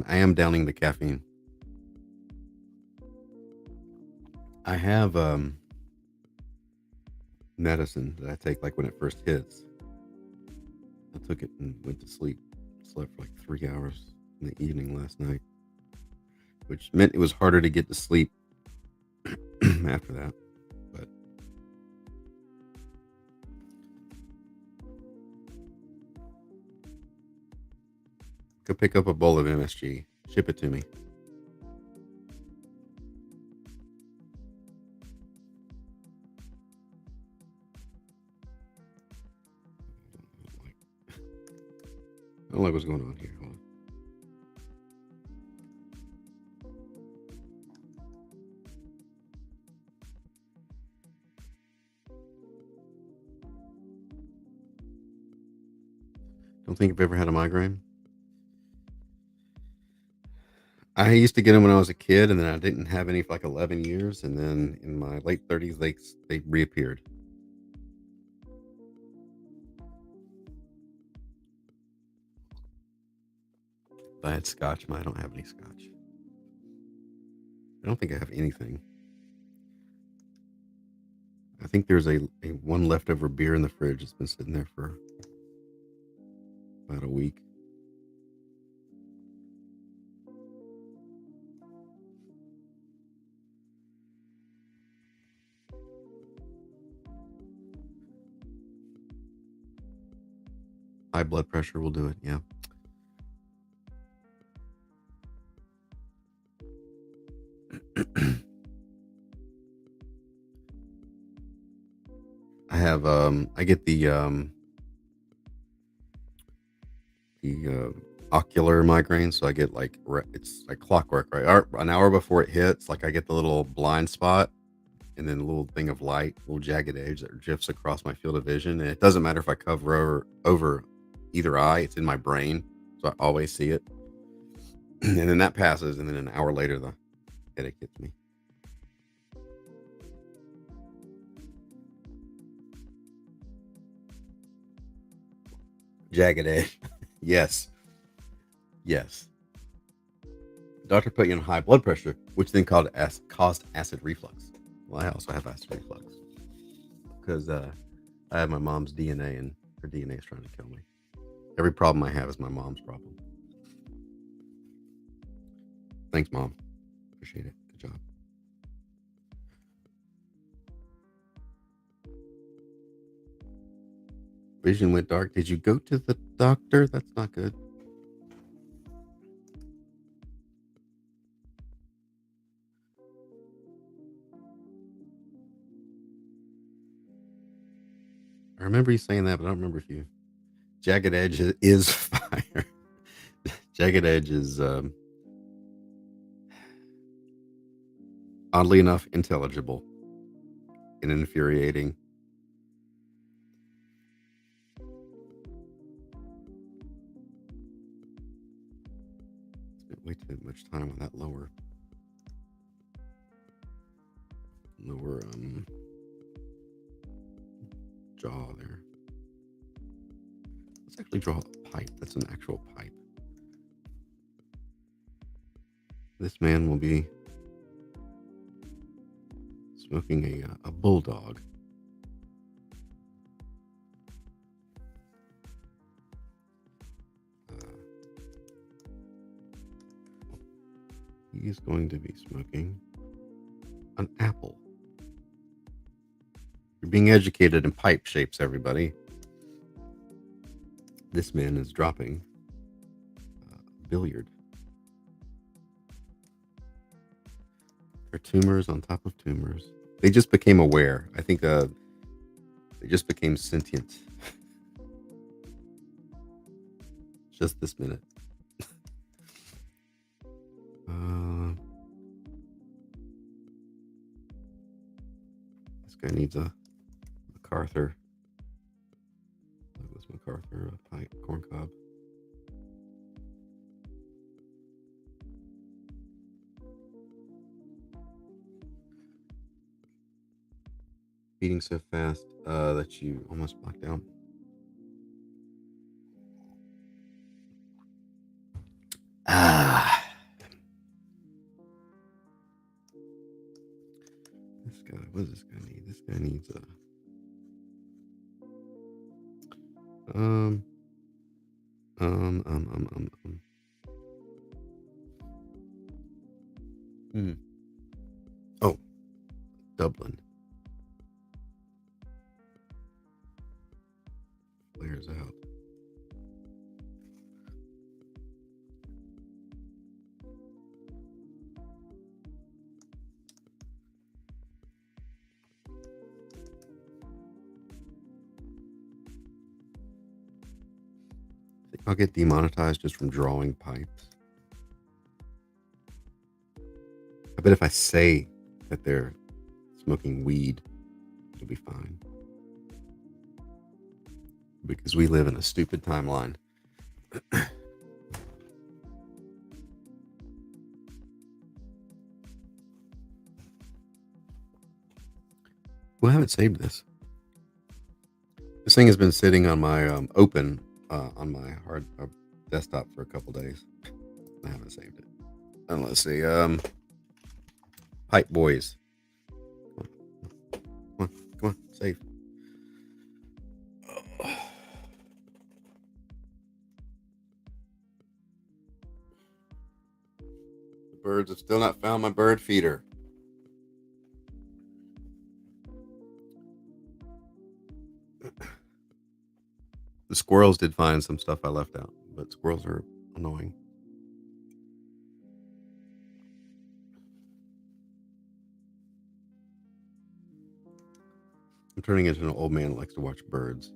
A: I am downing the caffeine. I have medicine that I take like when it first hits. I took it and went to sleep. Slept for like 3 hours in the evening last night, which meant it was harder to get to sleep after that. But go pick up a bowl of MSG. Ship it to me. I don't like what's going on here. Hold on. Don't think I've ever had a migraine. I used to get them when I was a kid, and then I didn't have any for like 11 years, and then in my late 30s, they reappeared. If I had scotch, I don't have any scotch. I don't think I have anything. I think there's a one leftover beer in the fridge that's been sitting there for about a week. High blood pressure will do it. Yeah. I have I get the ocular migraine, so I get like it's like clockwork, right? An hour before it hits, like I get the little blind spot, and then a little thing of light, little jagged edge that drifts across my field of vision, and it doesn't matter if I cover over either eye; it's in my brain, so I always see it. And then that passes, and then an hour later, the headache hits me. Jagged edge. Yes. Yes. Doctor put you on high blood pressure, which then caused acid reflux. Well, I also have acid reflux because I have my mom's DNA, and her DNA is trying to kill me. Every problem I have is my mom's problem. Thanks, Mom. Appreciate it. Good job. Vision went dark. Did you go to the doctor? That's not good. I remember you saying that, but I don't remember if you. Jagged Edge is fire. Jagged Edge is oddly enough intelligible and infuriating. Spent way too much time on that lower jaw there. Let's actually draw a pipe. That's an actual pipe. This man will be smoking a bulldog. He's going to be smoking an apple. You're being educated in pipe shapes, everybody. This man is dropping billiard. There are tumors on top of tumors. They just became aware. I think they just became sentient. Just this minute. This guy needs a MacArthur. Douglas MacArthur, a pike, corn cob. Beating so fast that you almost blacked out. This guy, what does this guy need? This guy needs a Oh, Dublin. Flares out. I'll get demonetized just from drawing pipes. I bet if I say that they're smoking weed, it'll be fine. Because we live in a stupid timeline. Well, I haven't saved this. This thing has been sitting on my open on my hard desktop for a couple days. I haven't saved it. And let's see. Pipe Boys. Come on, save. The birds have still not found my bird feeder. The squirrels did find some stuff I left out, but squirrels are annoying. I'm turning into an old man that likes to watch birds.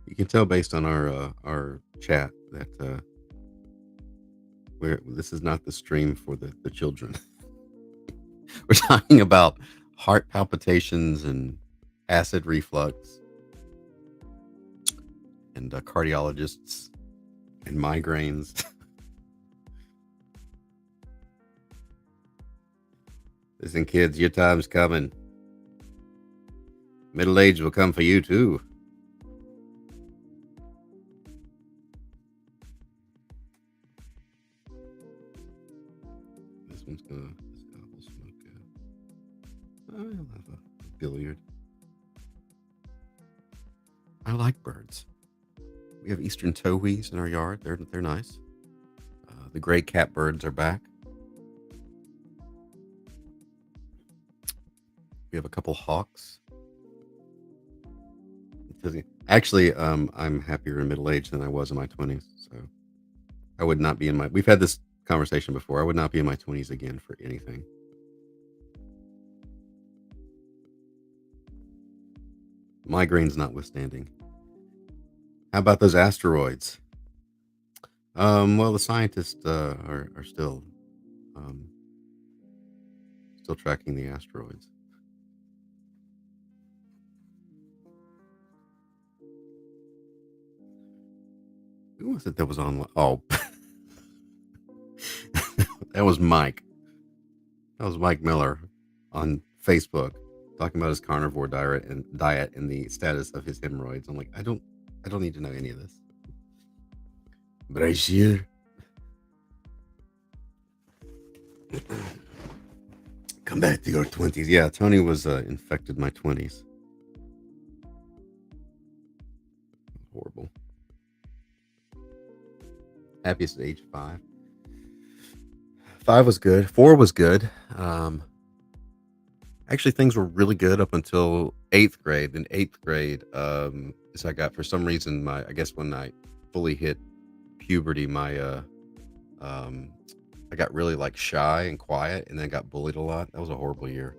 A: You can tell based on our chat that this is not the stream for the children. We're talking about heart palpitations and acid reflux and cardiologists and migraines. Listen, kids, your time's coming. Middle age will come for you too. This one's gonna. This guy will smoke. I'll have a billiard. I like birds. We have eastern towhees in our yard. They're nice. The gray catbirds are back. We have a couple hawks. Actually, I'm happier in middle age than I was in my 20s. So I would not be in my. We've had this conversation before. I would not be in my 20s again for anything. Migraines notwithstanding. How about those asteroids? Well, the scientists are still tracking the asteroids. Who was it that was on? Oh, that was Mike. That was Mike Miller on Facebook talking about his carnivore diet and the status of his hemorrhoids. I'm like, I don't need to know any of this. Brazier. Come back to your 20s. Yeah, Tony was infected my 20s. Horrible. Happiest at age 5. 5 was good. 4 was good. Actually, things were really good up until 8th grade. In 8th grade, as I got, for some reason, I guess when I fully hit puberty, um, I got really like shy and quiet, and then got bullied a lot. That was a horrible year.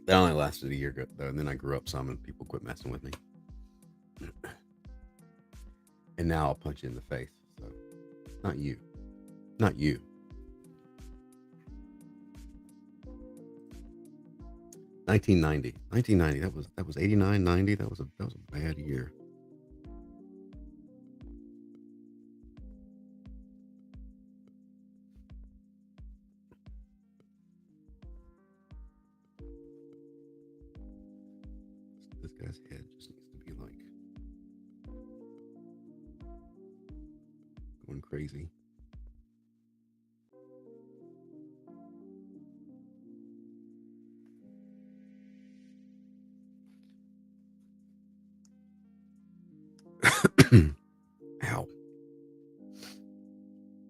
A: That only lasted a year though, and then I grew up some, and people quit messing with me. And now I'll punch you in the face. So, not you, not you. 1990, 1990. That was 89, 90. That was a bad year. This guy's head just needs to be like going crazy. Ow.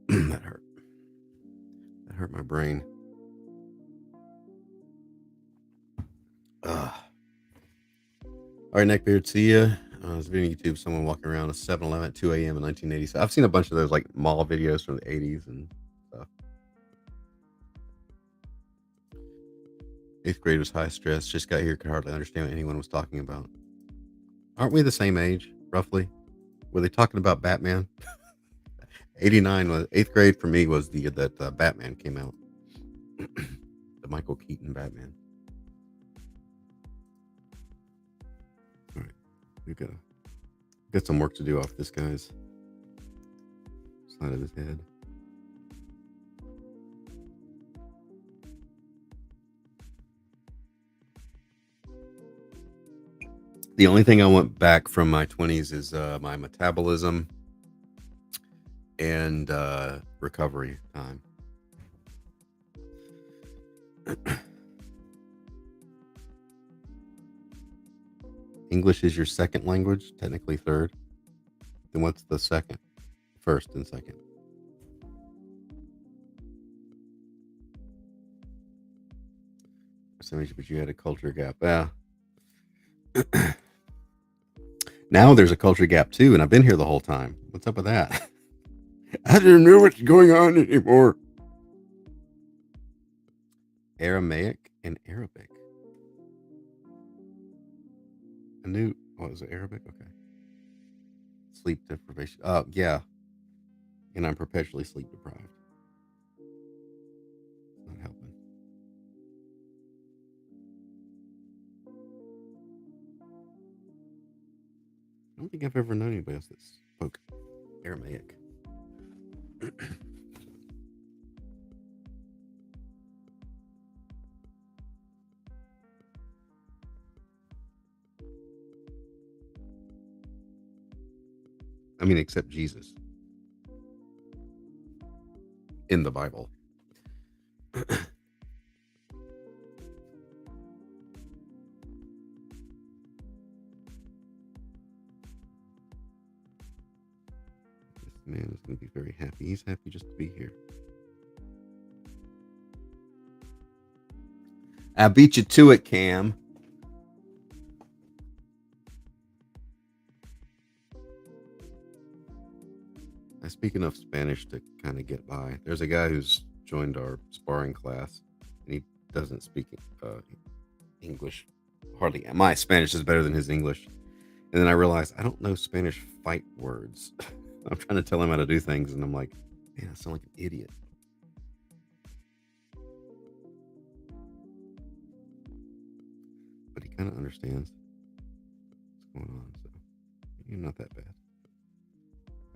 A: That hurt. That hurt my brain. Ugh. All right, Neckbeard, see ya. I was viewing YouTube, someone walking around a 7-Eleven at 2 a.m. in 1987. I've seen a bunch of those like mall videos from the 80s and stuff. 8th grade was high stress. Just got here, could hardly understand what anyone was talking about. Aren't we the same age, roughly? Were they talking about Batman? 89 was 8th grade for me, was the year that Batman came out. The Michael Keaton Batman. All right, we got some work to do off this guy's side of his head. The only thing I want back from my 20s is my metabolism and recovery time. English is your second language, technically third. Then what's the second? First and second. But you had a culture gap. Yeah. Now there's a culture gap too, and I've been here the whole time. What's up with that? I don't know what's going on anymore. Aramaic and Arabic. I knew. What was it? Arabic? Okay. Sleep deprivation. Oh, yeah. And I'm perpetually sleep deprived. It's not helping. I don't think I've ever known anybody else that spoke Aramaic. I mean, except Jesus in the Bible. This man is going to be very happy. He's happy just to be here. I beat you to it, Cam. I speak enough Spanish to kind of get by. There's a guy who's joined our sparring class, and he doesn't speak English hardly. My Spanish is better than his English. And then I realized I don't know Spanish fight words. I'm trying to tell him how to do things, and I'm like, man, I sound like an idiot. But he kind of understands what's going on, so you're not that bad.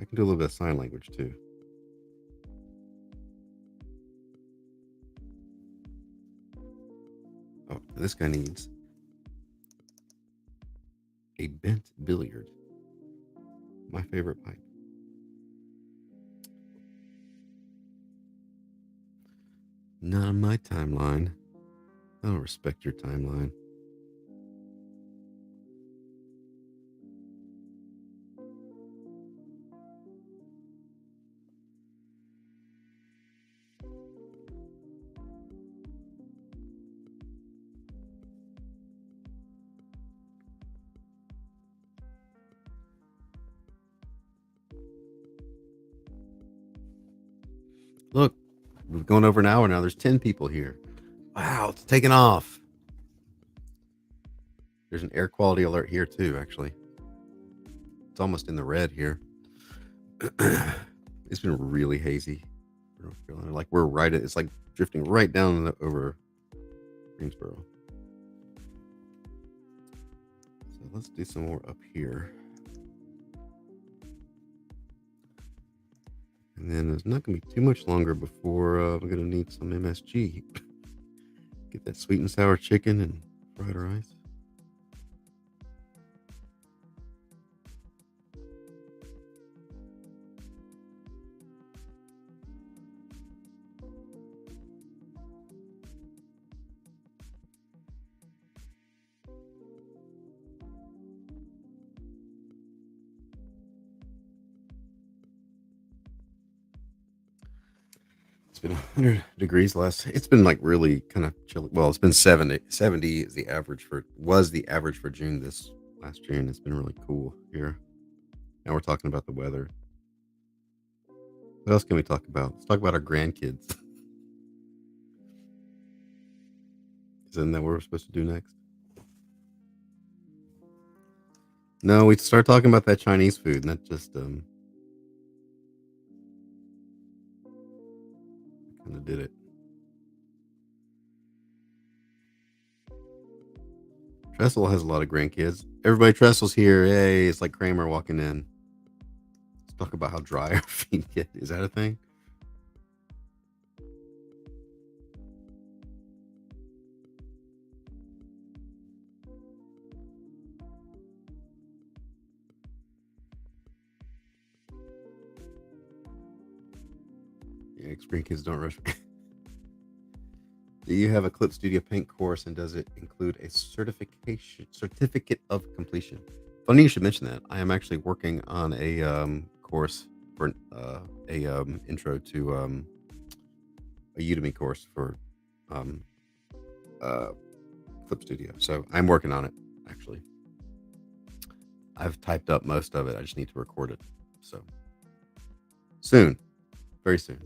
A: I can do a little bit of sign language too. Oh, this guy needs a bent billiard. My favorite pipe. I Not on my timeline. I don't respect your timeline. Look, we've gone over an hour now. There's 10 people here. Wow, it's taking off. There's an air quality alert here too, actually. It's almost in the red here. It's been really hazy. North Carolina. Like we're right at, it's like drifting right down over Greensboro. So let's do some more up here. And then it's not going to be too much longer before we're going to need some MSG. Get that sweet and sour chicken and fried rice. It's been 100 degrees less. It's been like really kind of chilly. Well, it's been 70. 70 is the average was the average for June this last June. It's been really cool here. Now we're talking about the weather. What else can we talk about? Let's talk about our grandkids. Isn't that what we're supposed to do next? No, we start talking about that Chinese food, and that just kind of did it. Tressel has a lot of grandkids. Everybody, Tressel's here. Hey, it's like Kramer walking in. Let's talk about how dry our feet get. Is that a thing? Yeah, grandkids don't rush. Do you have a Clip Studio Paint course, and does it include a certificate of completion? Funny you should mention that. I am actually working on a course for a intro to a Udemy course for um, Clip Studio. So I'm working on it. Actually, I've typed up most of it. I just need to record it. So soon, very soon.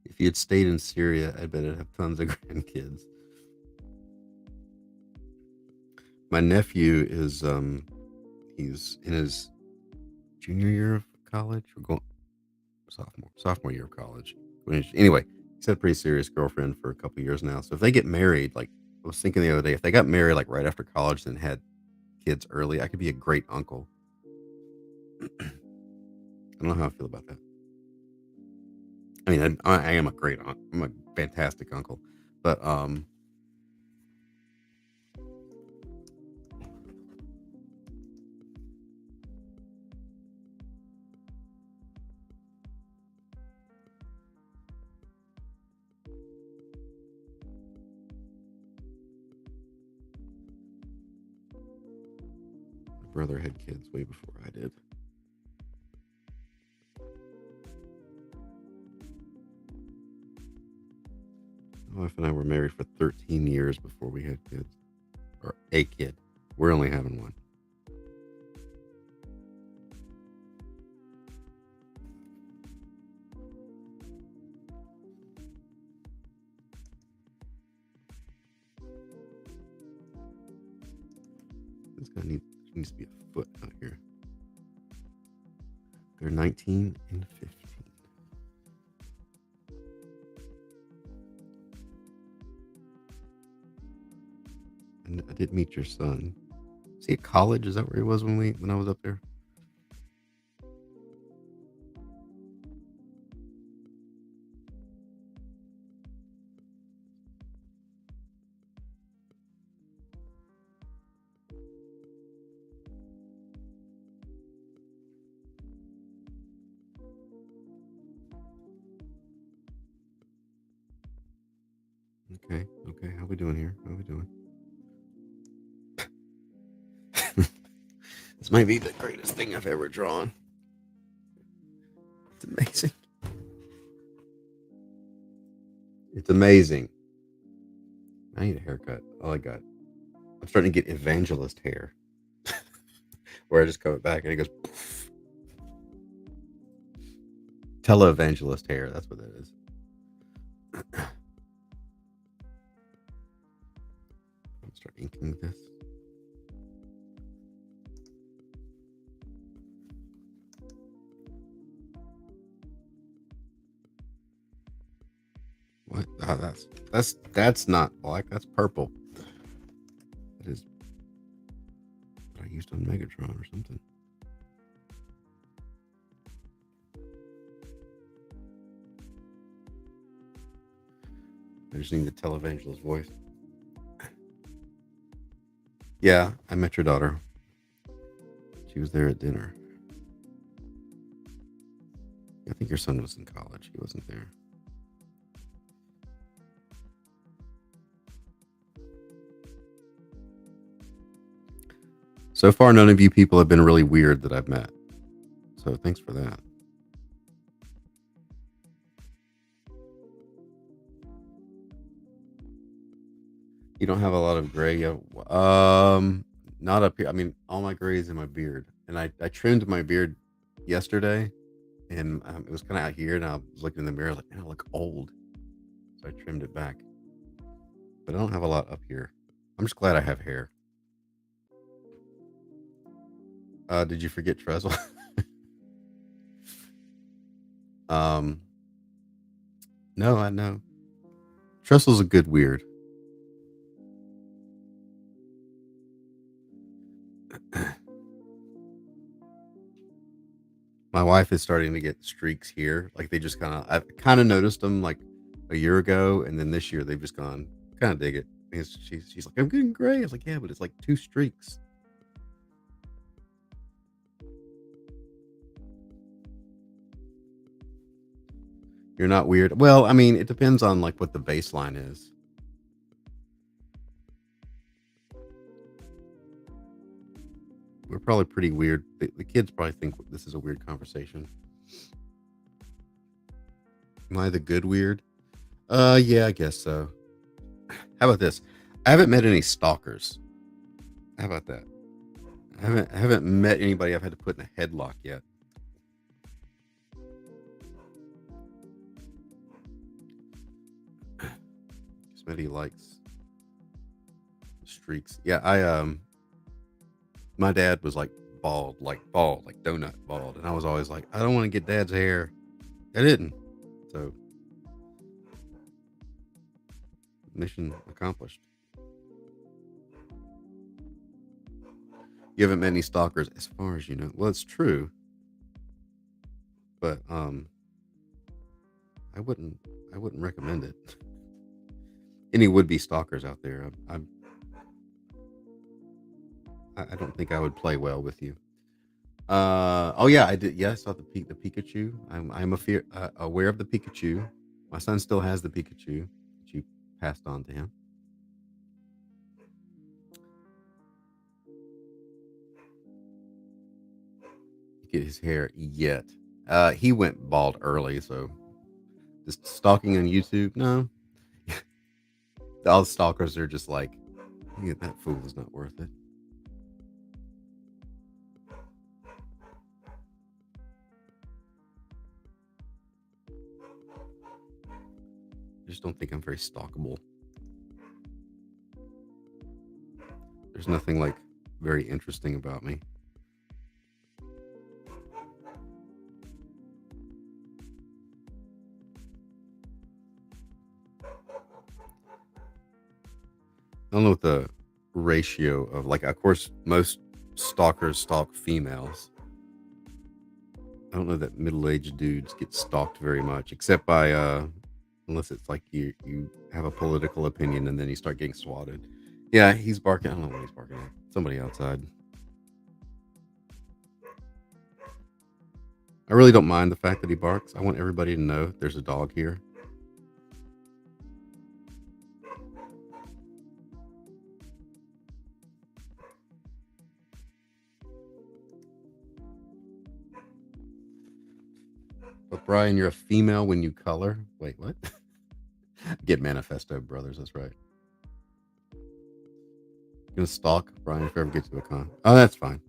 A: If you had stayed in Syria, I bet I'd have tons of grandkids. My nephew is he's in his junior year of college. We're going sophomore year of college. Anyway, he's had a pretty serious girlfriend for a couple of years now. So if they get married, like I was thinking the other day, if they got married like right after college and had kids early, I could be a great uncle. I don't know how I feel about that. I mean, I am a great uncle. I'm a fantastic uncle, but my brother had kids way before I did. My wife and I were married for 13 years before we had kids, or a kid. We're only having one. This guy needs to be a foot out here. They're 19 and 15. And I did meet your son. Is he at college? Is that where he was when I was up there? doing here? What are we doing? This might be the greatest thing I've ever drawn. It's amazing. It's amazing. I need a haircut. Oh, I got. I'm starting to get evangelist hair, where I just comb it back and it goes. Poof. Televangelist hair. That's what that is. I'll start inking this. What? Oh, that's not black. That's purple. That is what I used on Megatron or something. I just need the televangelist voice. Yeah, I met your daughter. She was there at dinner. I think your son was in college. He wasn't there. So far, none of you people have been really weird that I've met. So thanks for that. You don't have a lot of gray yet. Not up here. I mean, all my gray is in my beard, and I trimmed my beard yesterday, and it was kind of out here, and I was looking in the mirror like, man, I look old. So I trimmed it back, but I don't have a lot up here. I'm just glad I have hair. Did you forget Trestle? No, I know. Trestle's a good weird. My wife is starting to get streaks here. Like they just I've kind of noticed them like a year ago, and then this year they've just gone. Kind of dig it. She's like, I'm getting gray. I was like, yeah, but it's like 2 streaks. You're not weird. Well, I mean, it depends on like what the baseline is. We're probably pretty weird. The kids probably think this is a weird conversation. Am I the good weird? Yeah, I guess so. How about this? I haven't met any stalkers. How about that? I haven't met anybody I've had to put in a headlock yet. Smitty likes streaks. Yeah, my dad was like bald, like donut bald, and I was always like, I don't want to get dad's hair. I didn't. So mission accomplished. You haven't met any stalkers as far as you know. Well, it's true. But I wouldn't recommend it. Any would-be stalkers out there, I don't think I would play well with you. Oh yeah, I did. Yeah, I saw the Pikachu. I'm aware of the Pikachu. My son still has the Pikachu that you passed on to him. Get his hair yet. He went bald early, so just stalking on YouTube. No, all the stalkers are just like, yeah, that fool is not worth it. I just don't think I'm very stalkable. There's nothing like very interesting about me. I don't know what the ratio of, like, of course, most stalkers stalk females. I don't know that middle-aged dudes get stalked very much, except by unless it's like you have a political opinion and then you start getting swatted. Yeah, he's barking. I don't know what he's barking at. Somebody outside. I really don't mind the fact that he barks. I want everybody to know there's a dog here. But Brian, you're a female when you color. Wait, what? Get Manifesto Brothers. That's right. Gonna stalk Brian if I ever get to a con. Oh, that's fine.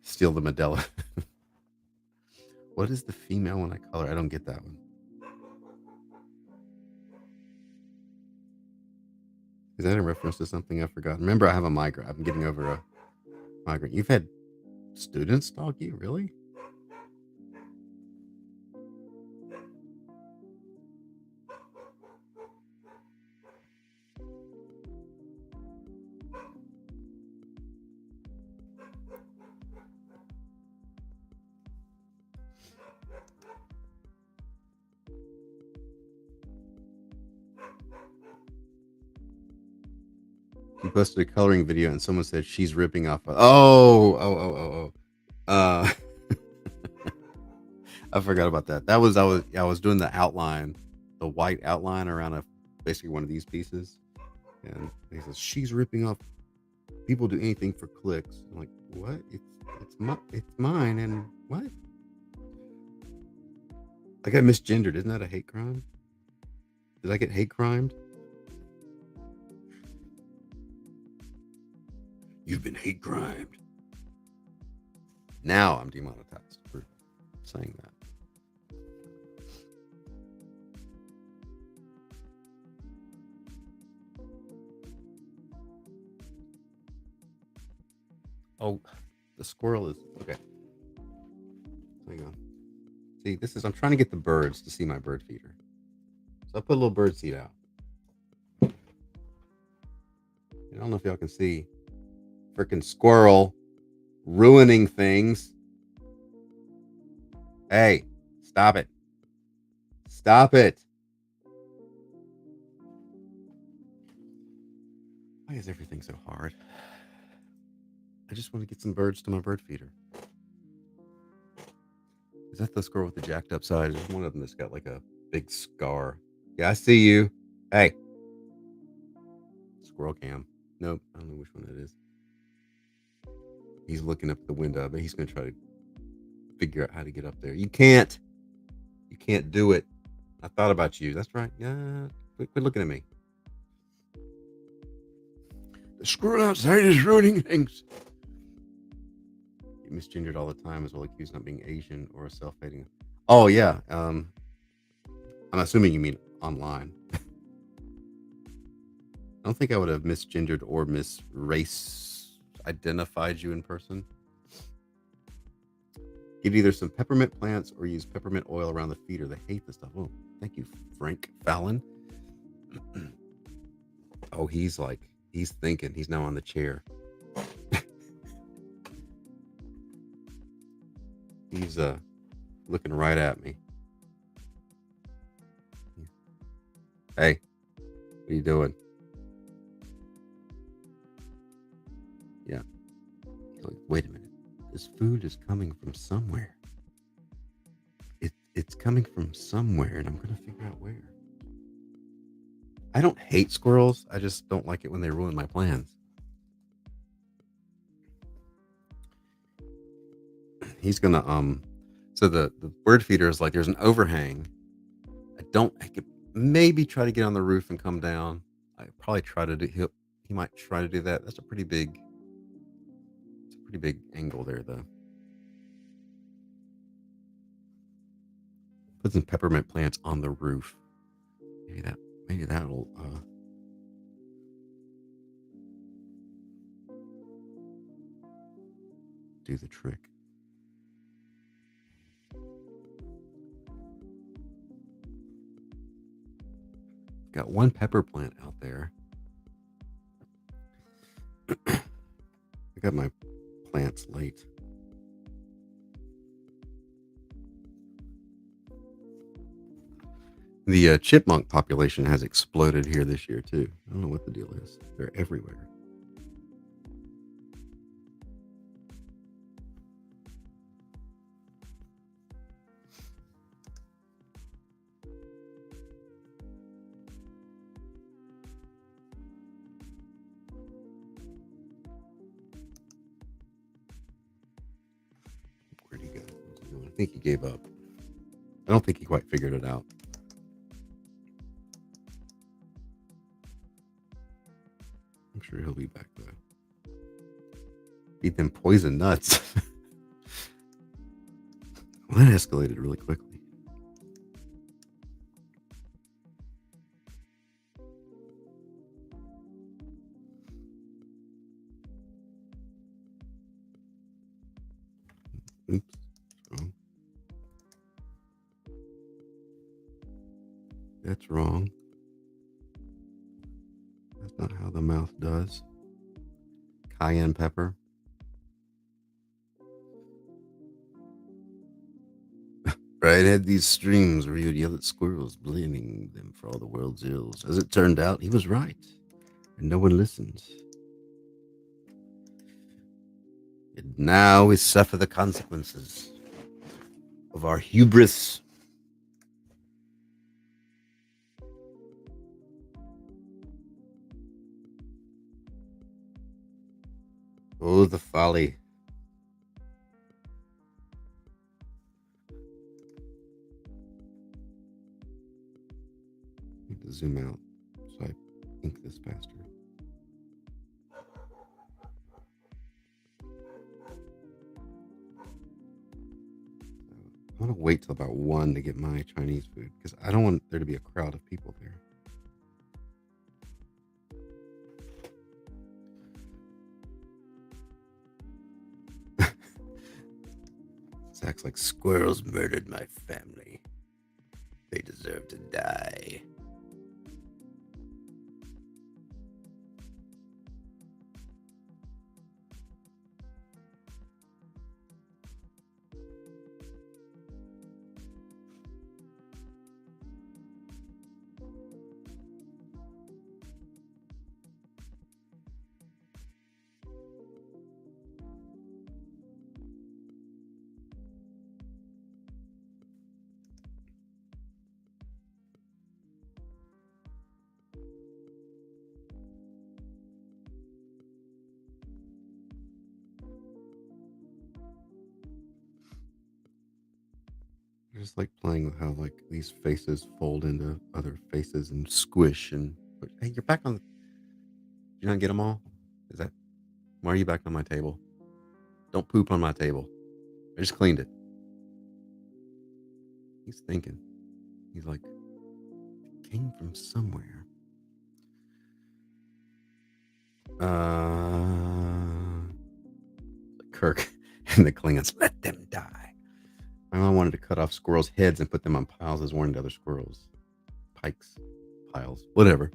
A: Steal the Medela. What is the female when I color? I don't get that one. Is that in reference to something I forgot? Remember, I have a migraine. I'm getting over a migraine. You've had students stalk you, really? You posted a coloring video and someone said she's ripping off. Oh. I forgot about that. I was doing the outline, the white outline around basically one of these pieces, and he says she's ripping off. People do anything for clicks. I'm like, what? It's mine, and what? I got misgendered. Isn't that a hate crime? Did I get hate crimed? You've been hate crimed. Now I'm demonetized for saying that. Oh, the squirrel is okay. There you go. See, I'm trying to get the birds to see my bird feeder. So I put a little bird seed out. I don't know if y'all can see. Freaking squirrel ruining things. Hey, stop it. Stop it. Why is everything so hard? I just want to get some birds to my bird feeder. Is that the squirrel with the jacked up side? There's one of them that's got like a big scar. Yeah, I see you. Hey. Squirrel cam. Nope, I don't know which one it is. He's looking up the window, but he's going to try to figure out how to get up there. You can't. You can't do it. I thought about you. That's right. Yeah. Quit looking at me. The squirrel outside is ruining things. Get misgendered all the time, as well accused of not being Asian or self-hating. Oh yeah. I'm assuming you mean online. I don't think I would have misgendered or misrace identified you in person. Get either some peppermint plants or use peppermint oil around the feeder. They hate this stuff. Oh, thank you, Frank Fallon. Oh, he's thinking. He's now on the chair. He's looking right at me. Hey, what are you doing? Yeah. Like, wait a minute. This food is coming from somewhere. It's coming from somewhere, and I'm gonna figure out where. I don't hate squirrels. I just don't like it when they ruin my plans. He's gonna so the bird feeder is like there's an overhang. I could maybe try to get on the roof and come down. I probably try to do he might try to do that. That's a pretty big angle there though. Put some peppermint plants on the roof. Maybe that'll do the trick. Got one pepper plant out there. I got my plants late. The chipmunk population has exploded here this year too. I don't know what the deal is. They're everywhere. think he gave up. I don't think he quite figured it out. I'm sure he'll be back though. Eat them poison nuts. Well, that escalated really quickly. Oops. Wrong. That's wrong. That's not how the mouth does. Cayenne pepper. Right, had these streams where he would yell at squirrels, blaming them for all the world's ills. As it turned out, he was right, and no one listened. And now we suffer the consequences of our hubris. Oh, the folly. I need to zoom out so I ink this faster. I want to wait till about 1 to get my Chinese food because I don't want there to be a crowd of people there. This acts like squirrels murdered my family. They deserve to die. I just like playing with how like these faces fold into other faces and squish and. Hey, you're back on. Did you not get them all? Is that? Why are you back on my table? Don't poop on my table. I just cleaned it. He's thinking. He's like, it came from somewhere. Kirk and the Klingons, let them die. My mom wanted to cut off squirrels' heads and put them on piles as warned other squirrels. Pikes, piles, whatever.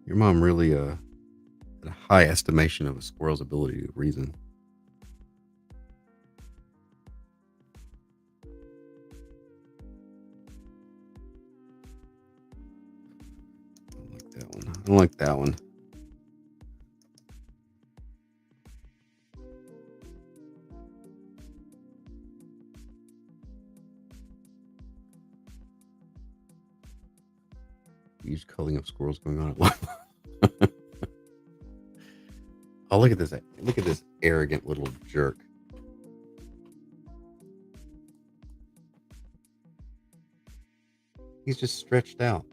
A: Your mom really had a high estimation of a squirrel's ability to reason. I don't like that one. I don't like that one. Huge culling of squirrels going on at once. Oh, look at this! Look at this arrogant little jerk. He's just stretched out.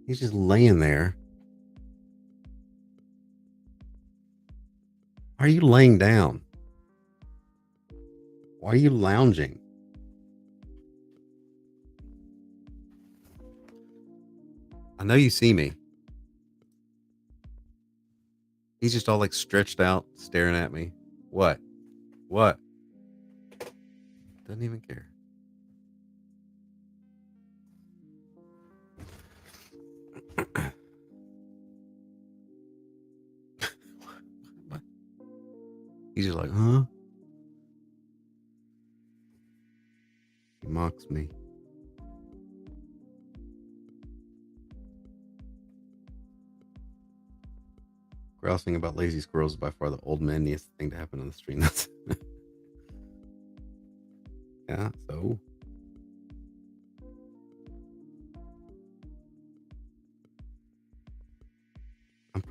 A: He's just laying there. Why are you laying down? Why are you lounging? I know you see me. He's just all like stretched out, staring at me. What? What? Doesn't even care. What? He's just like, huh? He mocks me. Grousing about lazy squirrels is by far the old manliest thing to happen on the stream. That's yeah, so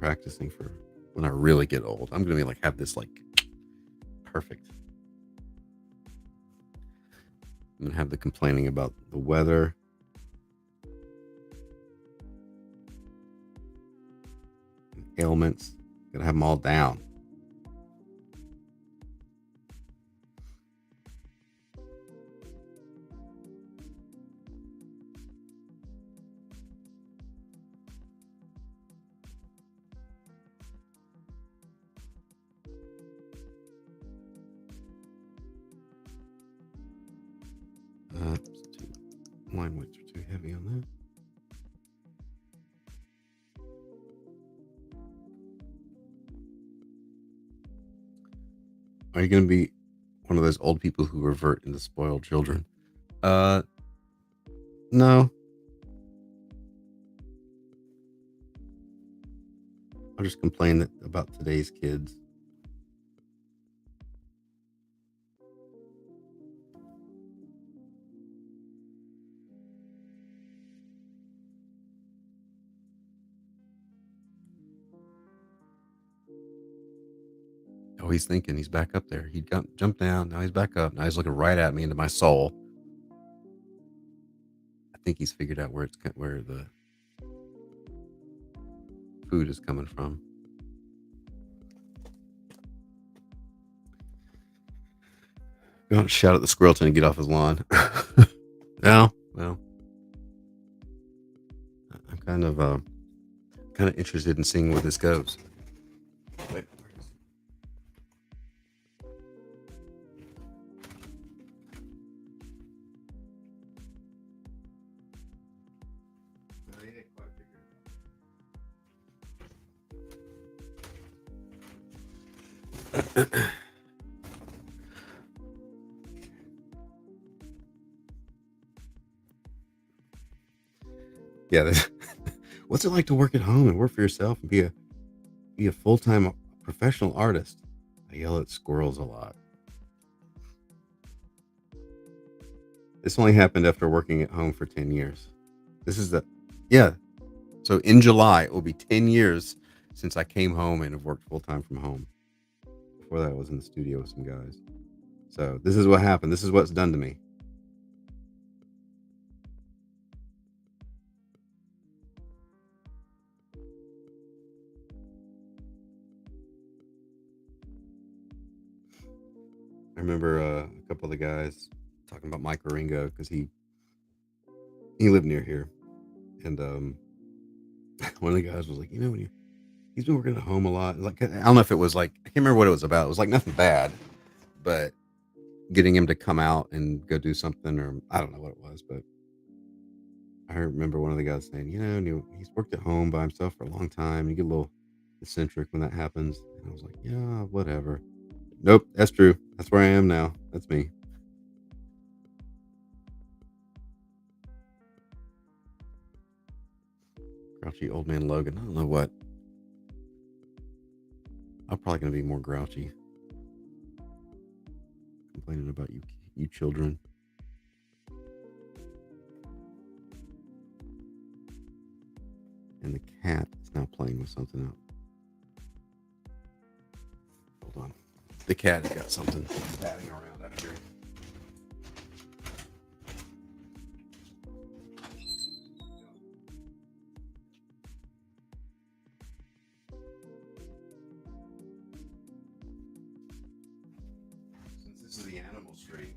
A: practicing for when I really get old. I'm gonna be like have this like perfect. I'm gonna have the complaining about the weather. Ailments. Gotta have them all down. Wine weights are too heavy on that. Are you going to be one of those old people who revert into spoiled children? No. I'll just complain about today's kids. Oh, he's thinking he's back up there. He jumped down. Now he's back up. Now he's looking right at me into my soul. I think he's figured out where the food is coming from. Go and shout at the squirrel to get off his lawn. No, well, I'm kind of interested in seeing where this goes. Wait. Yeah. What's it like to work at home and work for yourself and be a full-time professional artist? I yell at squirrels a lot. This only happened after working at home for 10 years. Yeah. So in July, it will be 10 years since I came home and have worked full-time from home. Before that, I was in the studio with some guys. So this is what happened. This is what's done to me. I remember a couple of the guys talking about Mike Ringo because he lived near here, and one of the guys was like, when he's been working at home a lot. Like I don't know if it was like I can't remember what it was about. It was like nothing bad, but getting him to come out and go do something, or I don't know what it was, but I remember one of the guys saying, he's worked at home by himself for a long time. You get a little eccentric when that happens, and I was like, yeah, whatever. Nope, that's true. That's where I am now. That's me. Grouchy old man Logan. I don't know what. I'm probably going to be more grouchy. Complaining about you children. And the cat is now playing with something else. Hold on. The cat has got something batting around out here. Since this is the animal stream,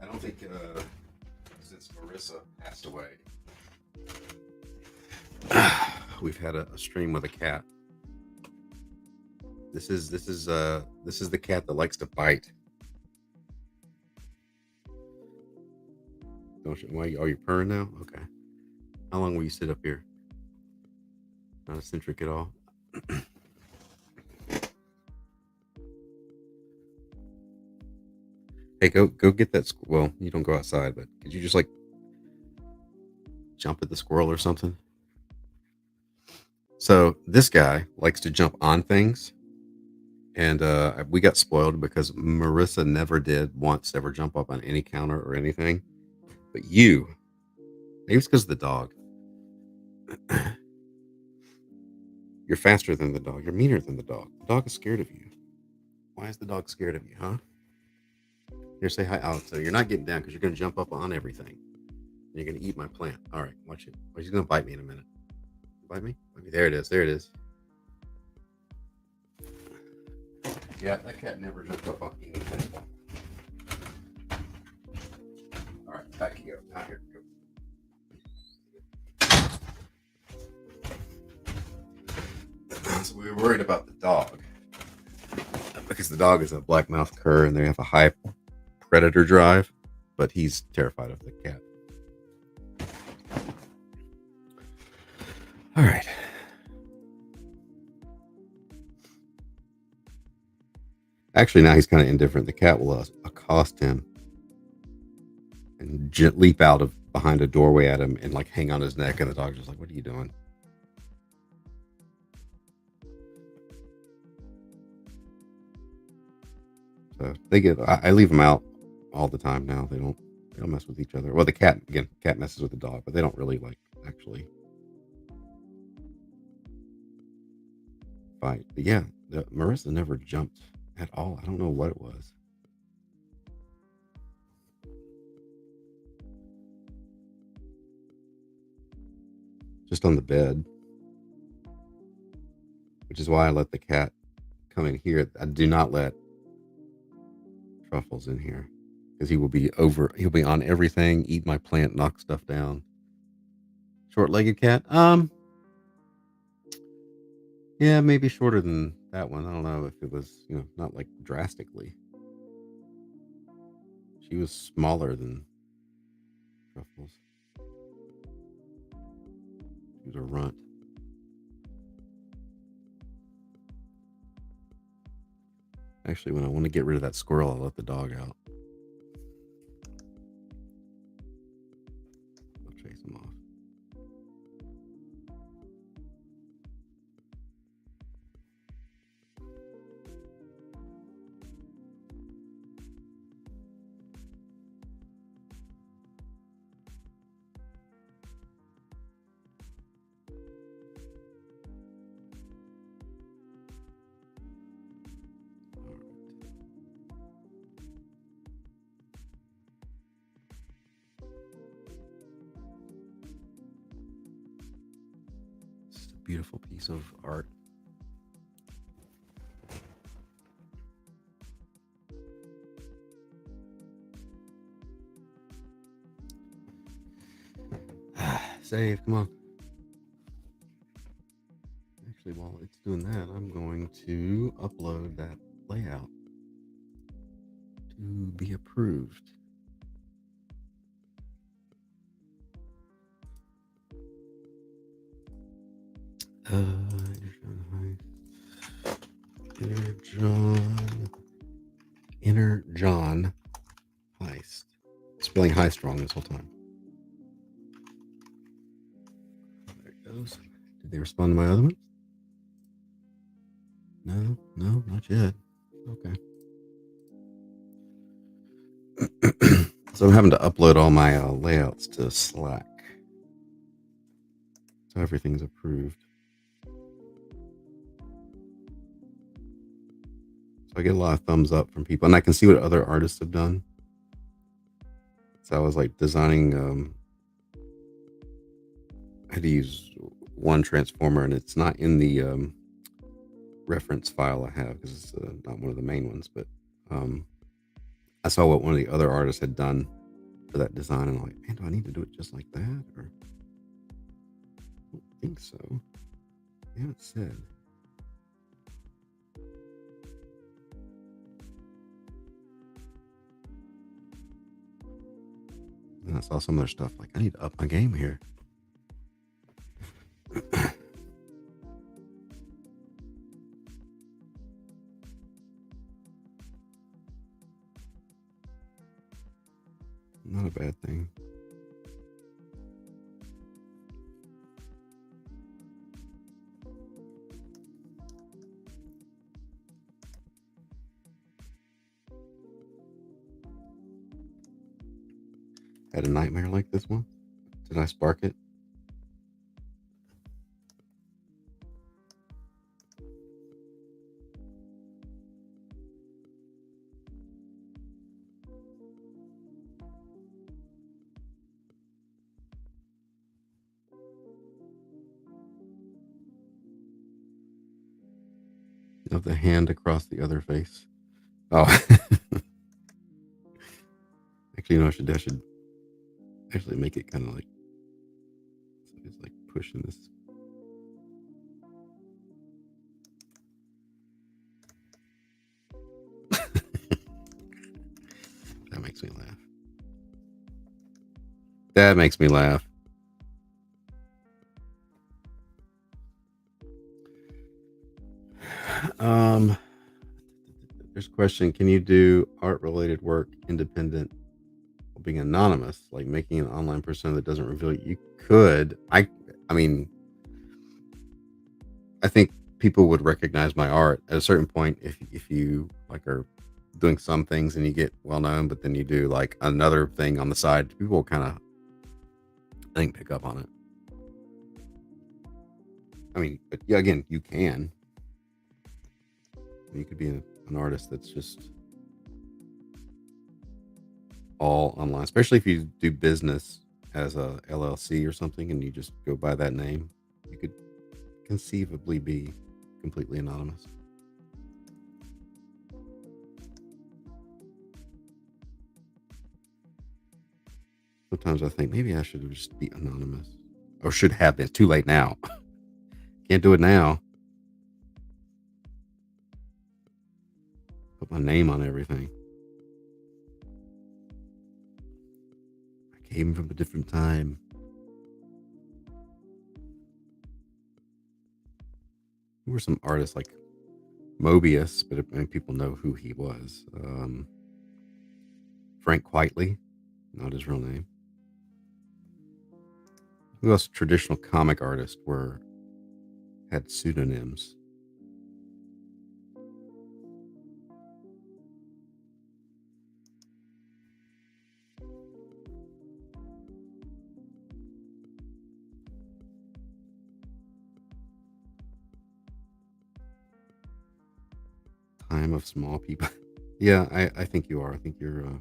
A: I don't think since Marissa passed away, we've had a stream with a cat. This is the cat that likes to bite. Don't you? Why are you purring now? Okay. How long will you sit up here? Not eccentric at all. Hey, go get that. Well, you don't go outside, but could you just like jump at the squirrel or something? So this guy likes to jump on things, and we got spoiled because Marissa never did once ever jump up on any counter or anything, but maybe it's because of the dog. You're faster than the dog. You're meaner than the dog. The dog is scared of you. Why is the dog scared of you, huh? Here, say hi, Alex. So you're not getting down because you're going to jump up on everything. And you're going to eat my plant. All right, watch it. Oh, he's going to bite me in a minute. Bite me? Bite me. There it is. There it is. Yeah, that cat never jumped up on anything. All right, back you go. Now here we go. So we were worried about the dog because the dog is a black-mouthed cur and they have a high predator drive, but he's terrified of the cat. All right. Actually, now he's kind of indifferent. The cat will accost him and leap out of behind a doorway at him and like hang on his neck, and the dog's just like, "What are you doing?" So they get. I leave them out all the time now. They don't mess with each other. Well, the cat messes with the dog, but they don't really like actually fight. But yeah, Marissa never jumped at all. I don't know what it was. Just on the bed, which is why I let the cat come in here. I do not let Truffles in here because he'll be on everything, eat my plant, knock stuff down. Short-legged cat? Yeah, maybe shorter than that one. I don't know if it was, not like drastically. She was smaller than Truffles. She was a runt. Actually, when I want to get rid of that squirrel, I'll let the dog out. I'll chase him off. It's a beautiful piece of art. Save, come on. Actually, while it's doing that, I'm going to upload that layout to be approved. Inner John Heist. Spelling high strong this whole time. There it goes. Did they respond to my other one? No, not yet. Okay. So I'm having to upload all my layouts to Slack. So everything's approved. So I get a lot of thumbs up from people, and I can see what other artists have done. So I was like designing. I had to use one transformer, and it's not in the reference file I have because it's not one of the main ones. But I saw what one of the other artists had done for that design, and I'm like, man, do I need to do it just like that? Or I don't think so. They haven't said. And I saw some other stuff like I need to up my game here. Not a bad thing. Had a nightmare like this one? Did I spark it? of the hand across the other face. Oh, actually, no, I should actually make it kind of like, so it's like pushing this. That makes me laugh. That makes me laugh. Um, there's a question: can you do art-related work independent of being anonymous, like making an online persona that doesn't reveal you? You could. I mean, I think people would recognize my art at a certain point if you like are doing some things and you get well known, but then you do like another thing on the side. People will kind of, I think, pick up on it. I mean, but yeah, again, you can. You could be an artist that's just all online, especially if you do business as a LLC or something and you just go by that name. You could conceivably be completely anonymous. Sometimes I think maybe I should just be anonymous, or should have been. Too late now. Can't do it now. Put my name on everything. I came from a different time. Who were some artists like Mobius, but I mean, people know who he was. Frank Quitely, not his real name. Who else? Traditional comic artists had pseudonyms. Time of small people. Yeah, I think you are. I think you're.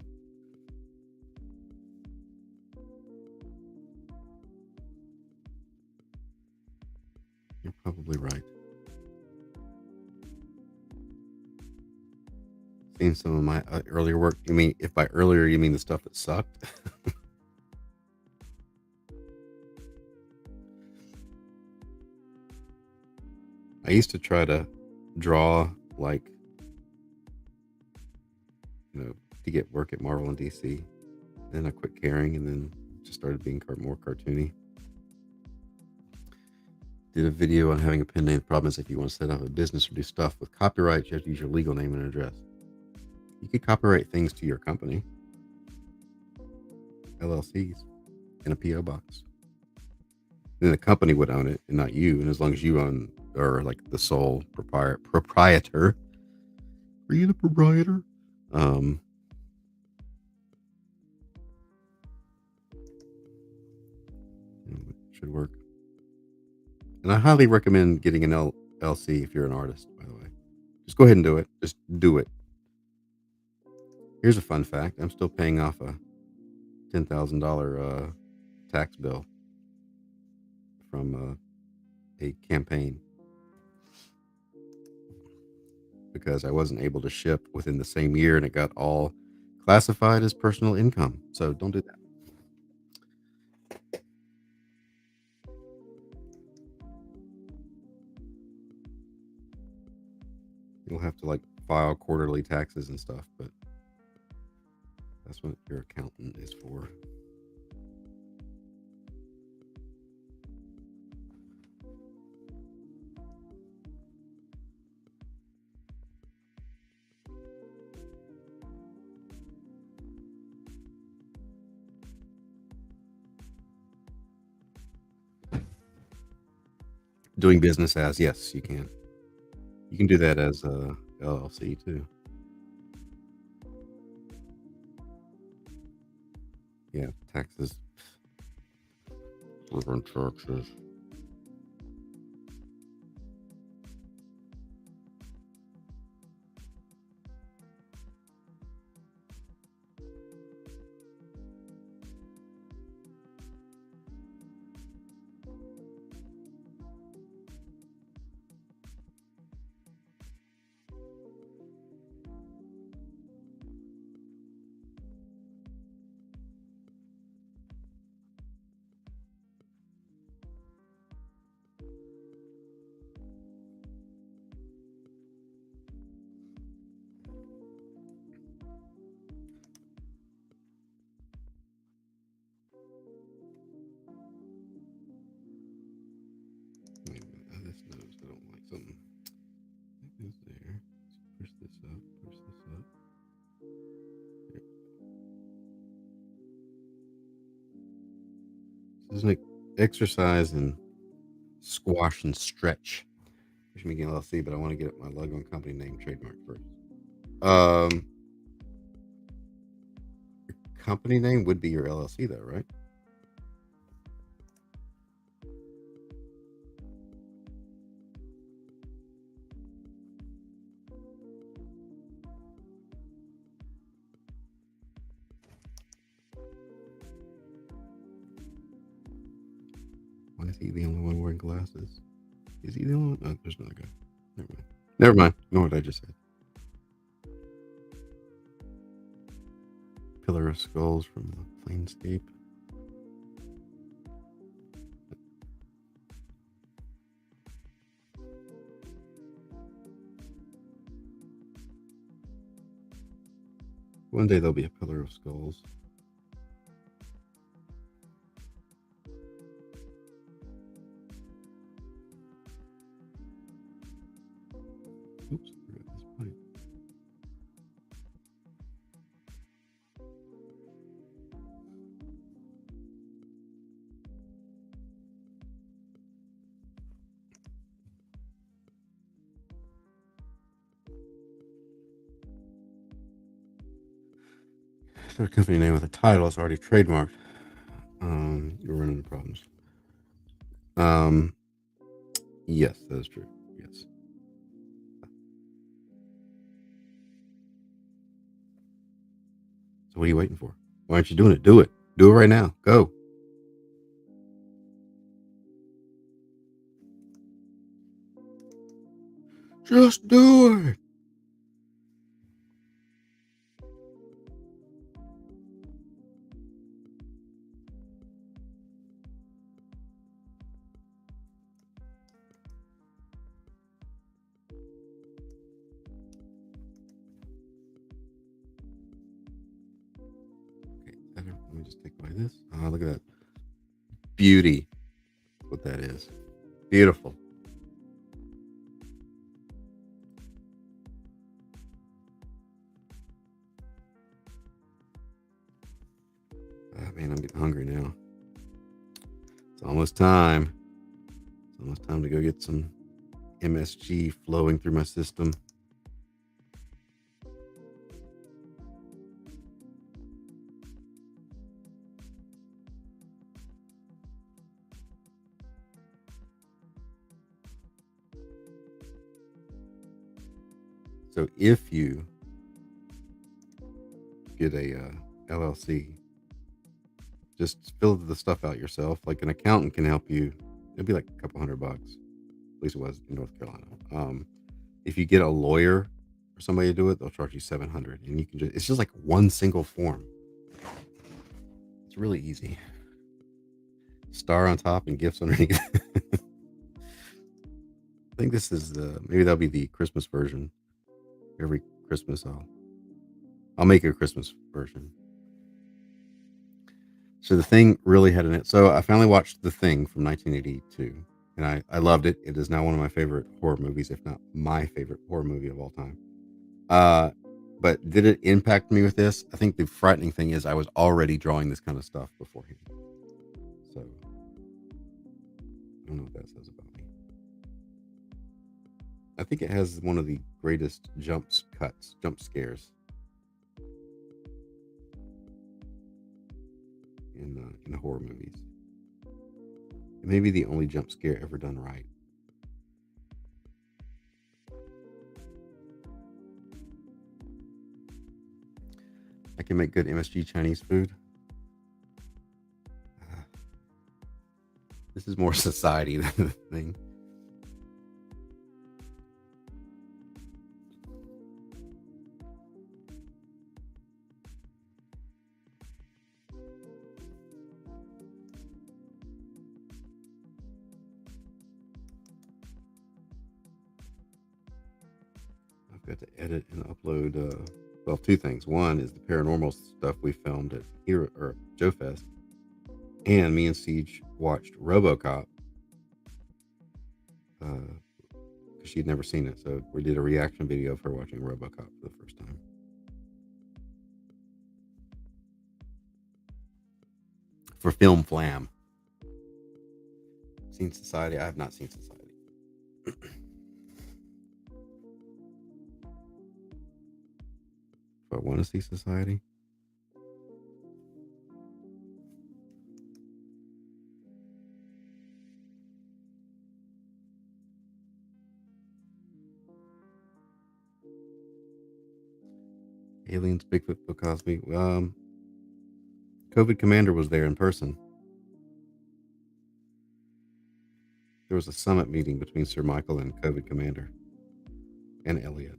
A: You're probably right. Seen some of my earlier work. You mean, if by earlier you mean the stuff that sucked? I used to try to draw like, to get work at Marvel and DC. Then I quit caring, and then just started being more cartoony. Did a video on having a pen name. The problem is if you want to set up a business or do stuff with copyright, you have to use your legal name and address. You could copyright things to your company, LLCs, in a PO box. Then the company would own it and not you. And as long as you own, or like the sole proprietor, are you the proprietor? Should work. And I highly recommend getting an LLC if you're an artist, by the way. Just go ahead and do it. Just do it. Here's a fun fact. I'm still paying off a $10,000 tax bill from a campaign because I wasn't able to ship within the same year, and it got all classified as personal income. So don't do that. You'll have to like file quarterly taxes and stuff, but that's what your accountant is for. Doing business as, yes, you can. You can do that as a LLC too. Yeah, taxes. Different taxes. there. Let's push this up. Push this up. There. This is like exercise and squash and stretch. Push-Migraine LLC, but I want to get my logo and company name trademark first. Um, your company name would be your LLC, though, right? Why is he the only one wearing glasses? Is he the only one? Oh, there's another guy. Never mind. Never mind. Ignore what I just said. Pillar of Skulls from the Planescape. One day there'll be a Pillar of Skulls. Oops, forgot this pipe. Start a company name with a title. It's already trademarked. You're running into problems. Yes, that is true. Yes. So what are you waiting for? Why aren't you doing it? Do it. Do it right now. Go. Just do it. Okay, let me just take away this. Oh, look at that. Beauty. That's what that is. Beautiful. Oh, man, I'm getting hungry now. It's almost time. It's almost time to go get some MSG flowing through my system. So if you get a LLC, just fill the stuff out yourself. Like an accountant can help you. It'll be like a couple $100. At least it was in North Carolina. If you get a lawyer or somebody to do it, they'll charge you $700, and you can it's just like one single form. It's really easy. Star on top and gifts underneath. I think this is maybe that'll be the Christmas version. Every Christmas I'll make a Christmas version. So The Thing really had an. So I finally watched The Thing from 1982, and I loved it. It is now one of my favorite horror movies, if not my favorite horror movie of all time. But did it impact me with this? I think the frightening thing is I was already drawing this kind of stuff beforehand. So I don't know what that says about me. I think it has one of the greatest jump scares in horror movies. It may be the only jump scare ever done right. I can make good MSG Chinese food. This is more society than the thing. I've got to edit and upload. Well, two things. One is the paranormal stuff we filmed at here or Joe Fest, and me and Siege watched RoboCop a because she'd never seen it. So we did a reaction video of her watching RoboCop for the first time. For Film Flam. Seen Society? I have not seen Society. Do I want to see Society? Aliens, Bigfoot, Bill Cosby. COVID Commander was there in person. There was a summit meeting between Sir Michael and COVID Commander and Elliot.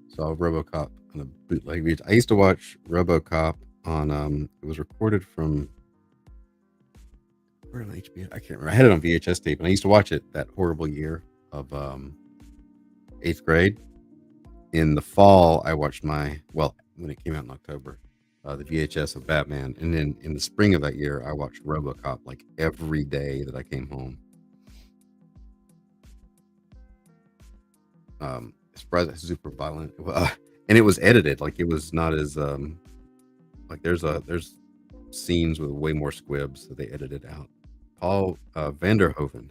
A: Saw RoboCop on a bootleg video. I used to watch RoboCop on it was recorded from where on HBO? I can't remember. I had it on VHS tape, and I used to watch it that horrible year of 8th grade. In the fall, I watched when it came out in October, the VHS of Batman, and then in the spring of that year, I watched RoboCop like every day that I came home. Surprised it's super violent, and it was edited. Like it was not as like there's scenes with way more squibs that they edited out. Paul Vanderhoven,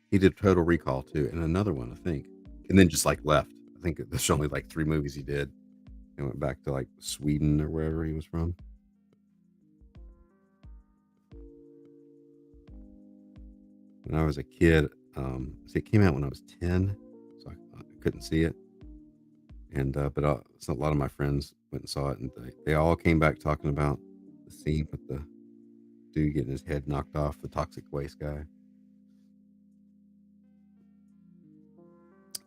A: he did Total Recall too, and another one I think, and then just like left. I think there's only like 3 movies he did, and went back to like Sweden or wherever he was from. When I was a kid, it came out when I was 10, so I couldn't see it. And but so a lot of my friends went and saw it, and they all came back talking about the scene with the dude getting his head knocked off, the toxic waste guy.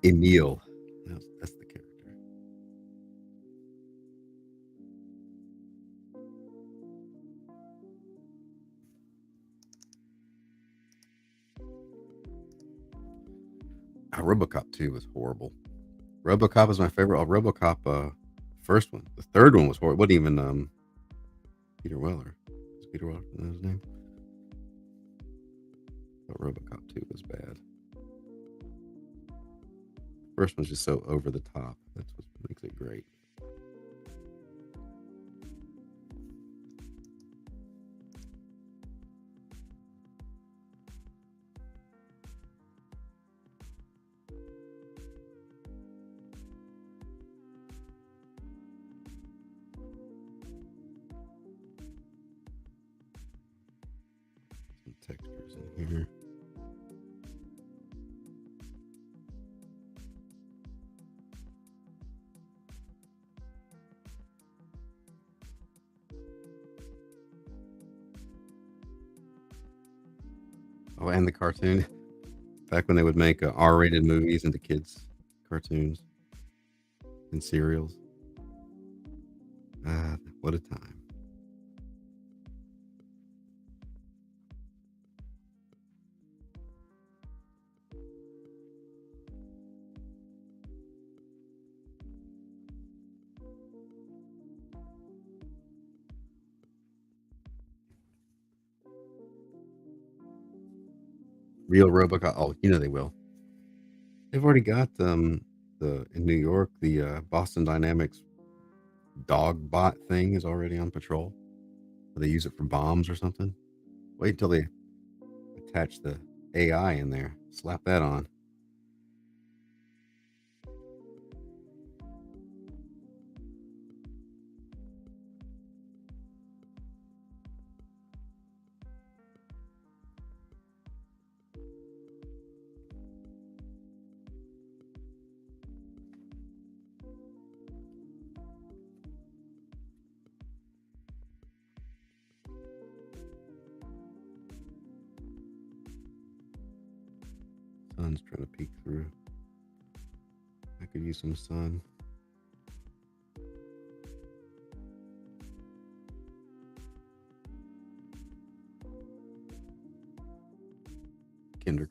A: Emil, that's the character. RoboCop 2 was horrible. RoboCop is my favorite. RoboCop first one. The third one was horrible. It wasn't even Peter Weller. Is Peter Weller his name? But RoboCop 2 was bad. First one's just so over the top. That's what makes it great. Some textures in here. Oh, and the cartoon. Back when they would make R-rated movies into kids' cartoons and serials. What a time. Real RoboCop. Oh, they will. They've already got in New York, the Boston Dynamics dog bot thing is already on patrol. They use it for bombs or something. Wait until they attach the AI in there. Slap that on. Sun's trying to peek through. I could use some sun.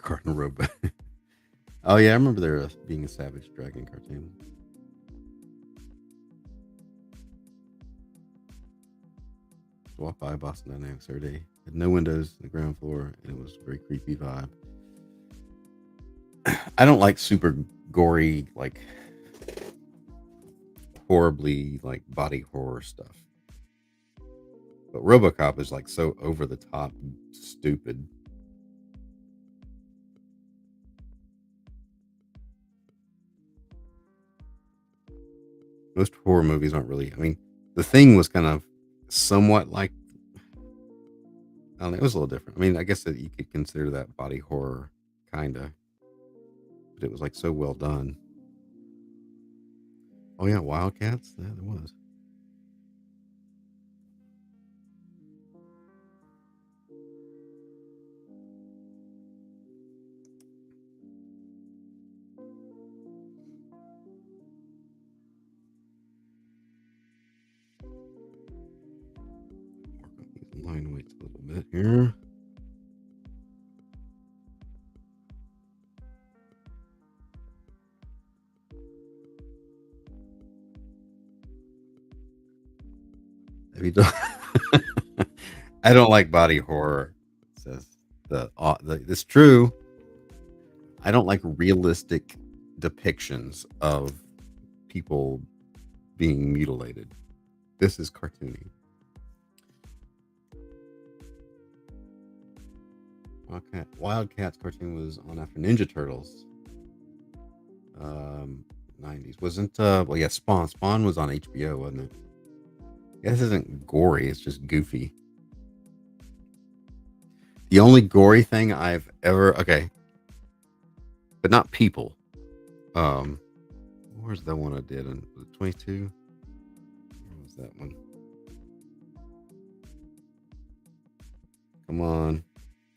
A: Cardinal Robot. Oh yeah, I remember there being a Savage Dragon cartoon. Walk by Boston Dynamics every day. Had no windows, the ground floor, and it was a very creepy vibe. I don't like super gory, like horribly like body horror stuff. But RoboCop is like so over the top, stupid. Most horror movies aren't really. I mean, The Thing was kind of somewhat like. I don't know, it was a little different. I mean, I guess that you could consider that body horror, kind of, but it was like so well done. Oh yeah, Wildcats. Yeah, there was. Line waits a little bit here. Have you done? I don't like body horror. Says it's true. I don't like realistic depictions of people being mutilated. This is cartoony. Wildcats cartoon was on after Ninja Turtles. 90s wasn't well yeah Spawn was on HBO, wasn't it? Yeah, this isn't gory, it's just goofy. The only gory thing I've ever but not people. Where's that one I did in 22? Where was that one?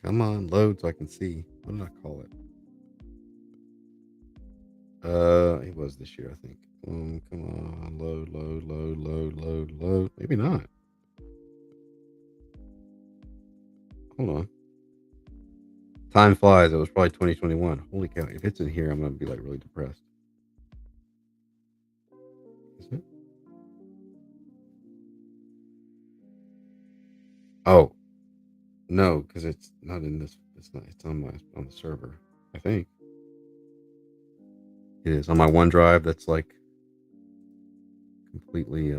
A: Come on, load so I can see. What did I call it? It was this year, I think. Come on, load. Maybe not. Hold on. Time flies. It was probably 2021. Holy cow! If it's in here, I'm gonna be like really depressed. Is it? Oh no, because it's not in this. It's not. It's on the server. I think it is on my OneDrive. That's like completely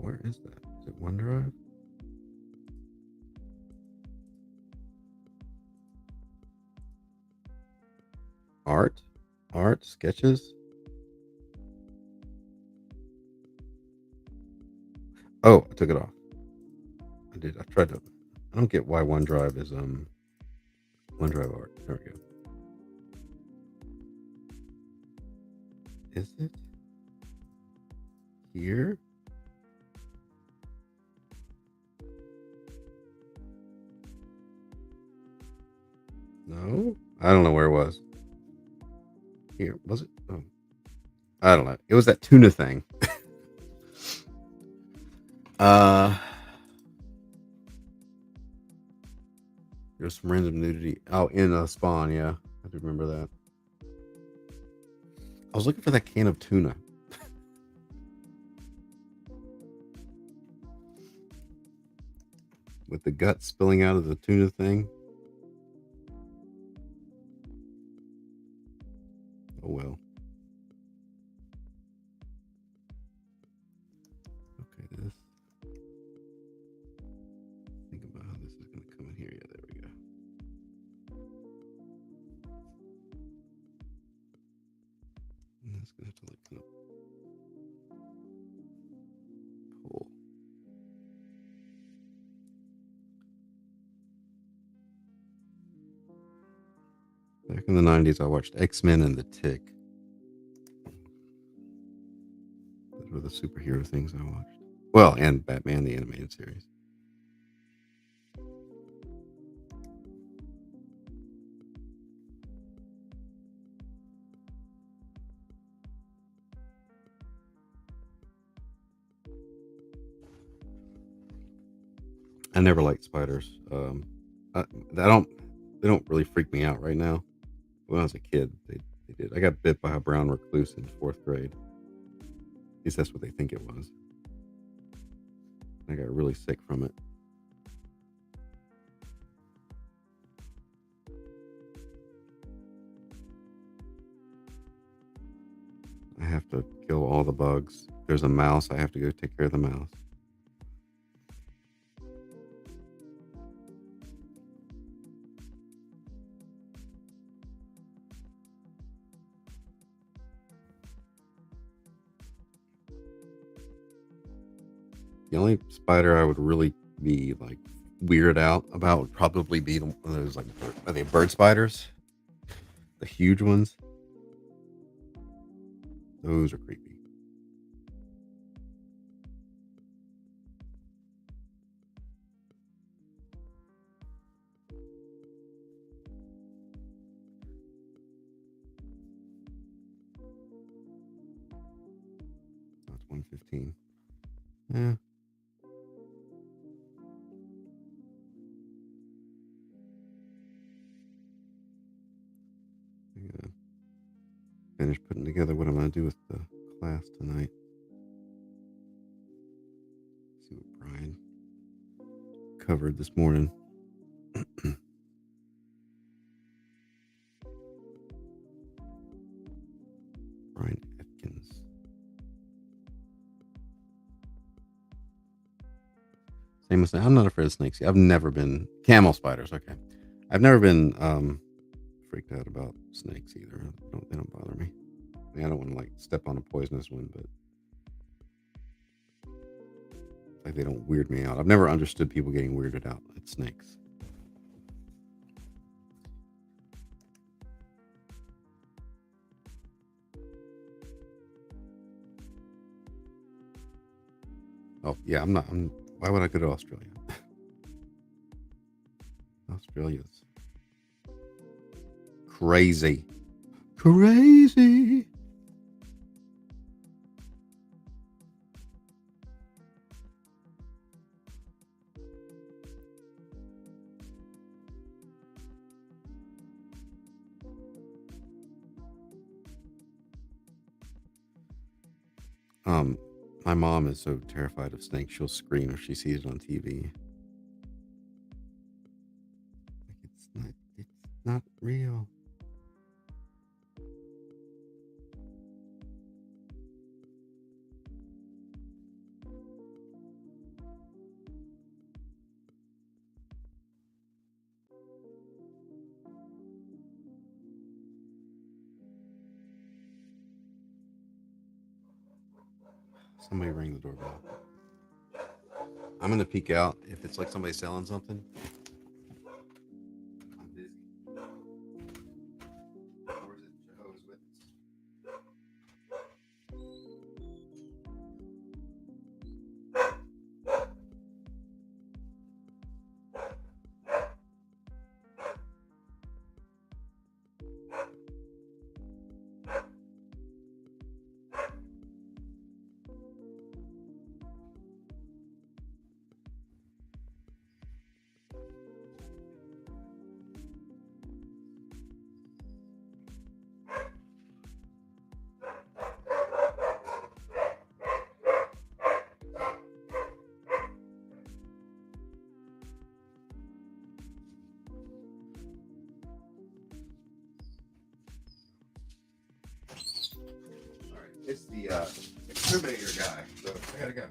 A: where is that? Is it OneDrive? Art sketches. Oh, I took it off. I did. I tried to. I don't get why OneDrive is OneDrive art. There we go. Is it here? No, I don't know where it was. Here was it? Oh, I don't know. It was that tuna thing. uh, there's some random nudity. Oh, in Spawn. Yeah, I do remember that. I was looking for that can of tuna. With the gut spilling out of the tuna thing. Oh well. Okay, this. Think about how this is going to come in here. Yeah, there we go. And that's going to have to like kind of pull. Back in the 90s, I watched X-Men and The Tick. Those were the superhero things I watched. Well, and Batman, the animated series. I never liked spiders. I don't. They don't really freak me out right now. When I was a kid, they did. I got bit by a brown recluse in 4th grade. At least that's what they think it was. I got really sick from it. I have to kill all the bugs. If there's a mouse, I have to go take care of the mouse. The only spider I would really be like weirded out about would probably be one of those, like, are they bird spiders? The huge ones. Those are creepy. That's 115. Yeah. I gotta finish putting together what I'm gonna do with the class tonight. See what Brian covered this morning. Brian Atkins. Same as I'm not afraid of snakes. I've never been camel spiders. Okay, I've never been freaked out about snakes either. They don't bother me. I mean, I don't want to like step on a poisonous one, but like they don't weird me out. I've never understood people getting weirded out at snakes. Oh yeah, I'm not. Why would I go to Australia? Australia's crazy, crazy. My mom is so terrified of snakes, she'll scream if she sees it on TV. Like it's not real. Somebody ring the doorbell. I'm gonna peek out if it's like somebody selling something. I'm busy. Or is it Jehovah's Witness? All right, it's the exterminator guy. So I gotta go.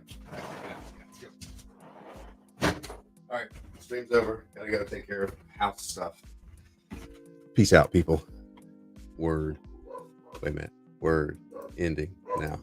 A: All right, stream's over. Gotta go take care of house stuff. Peace out, people. Word. Wait a minute. Word. Ending now.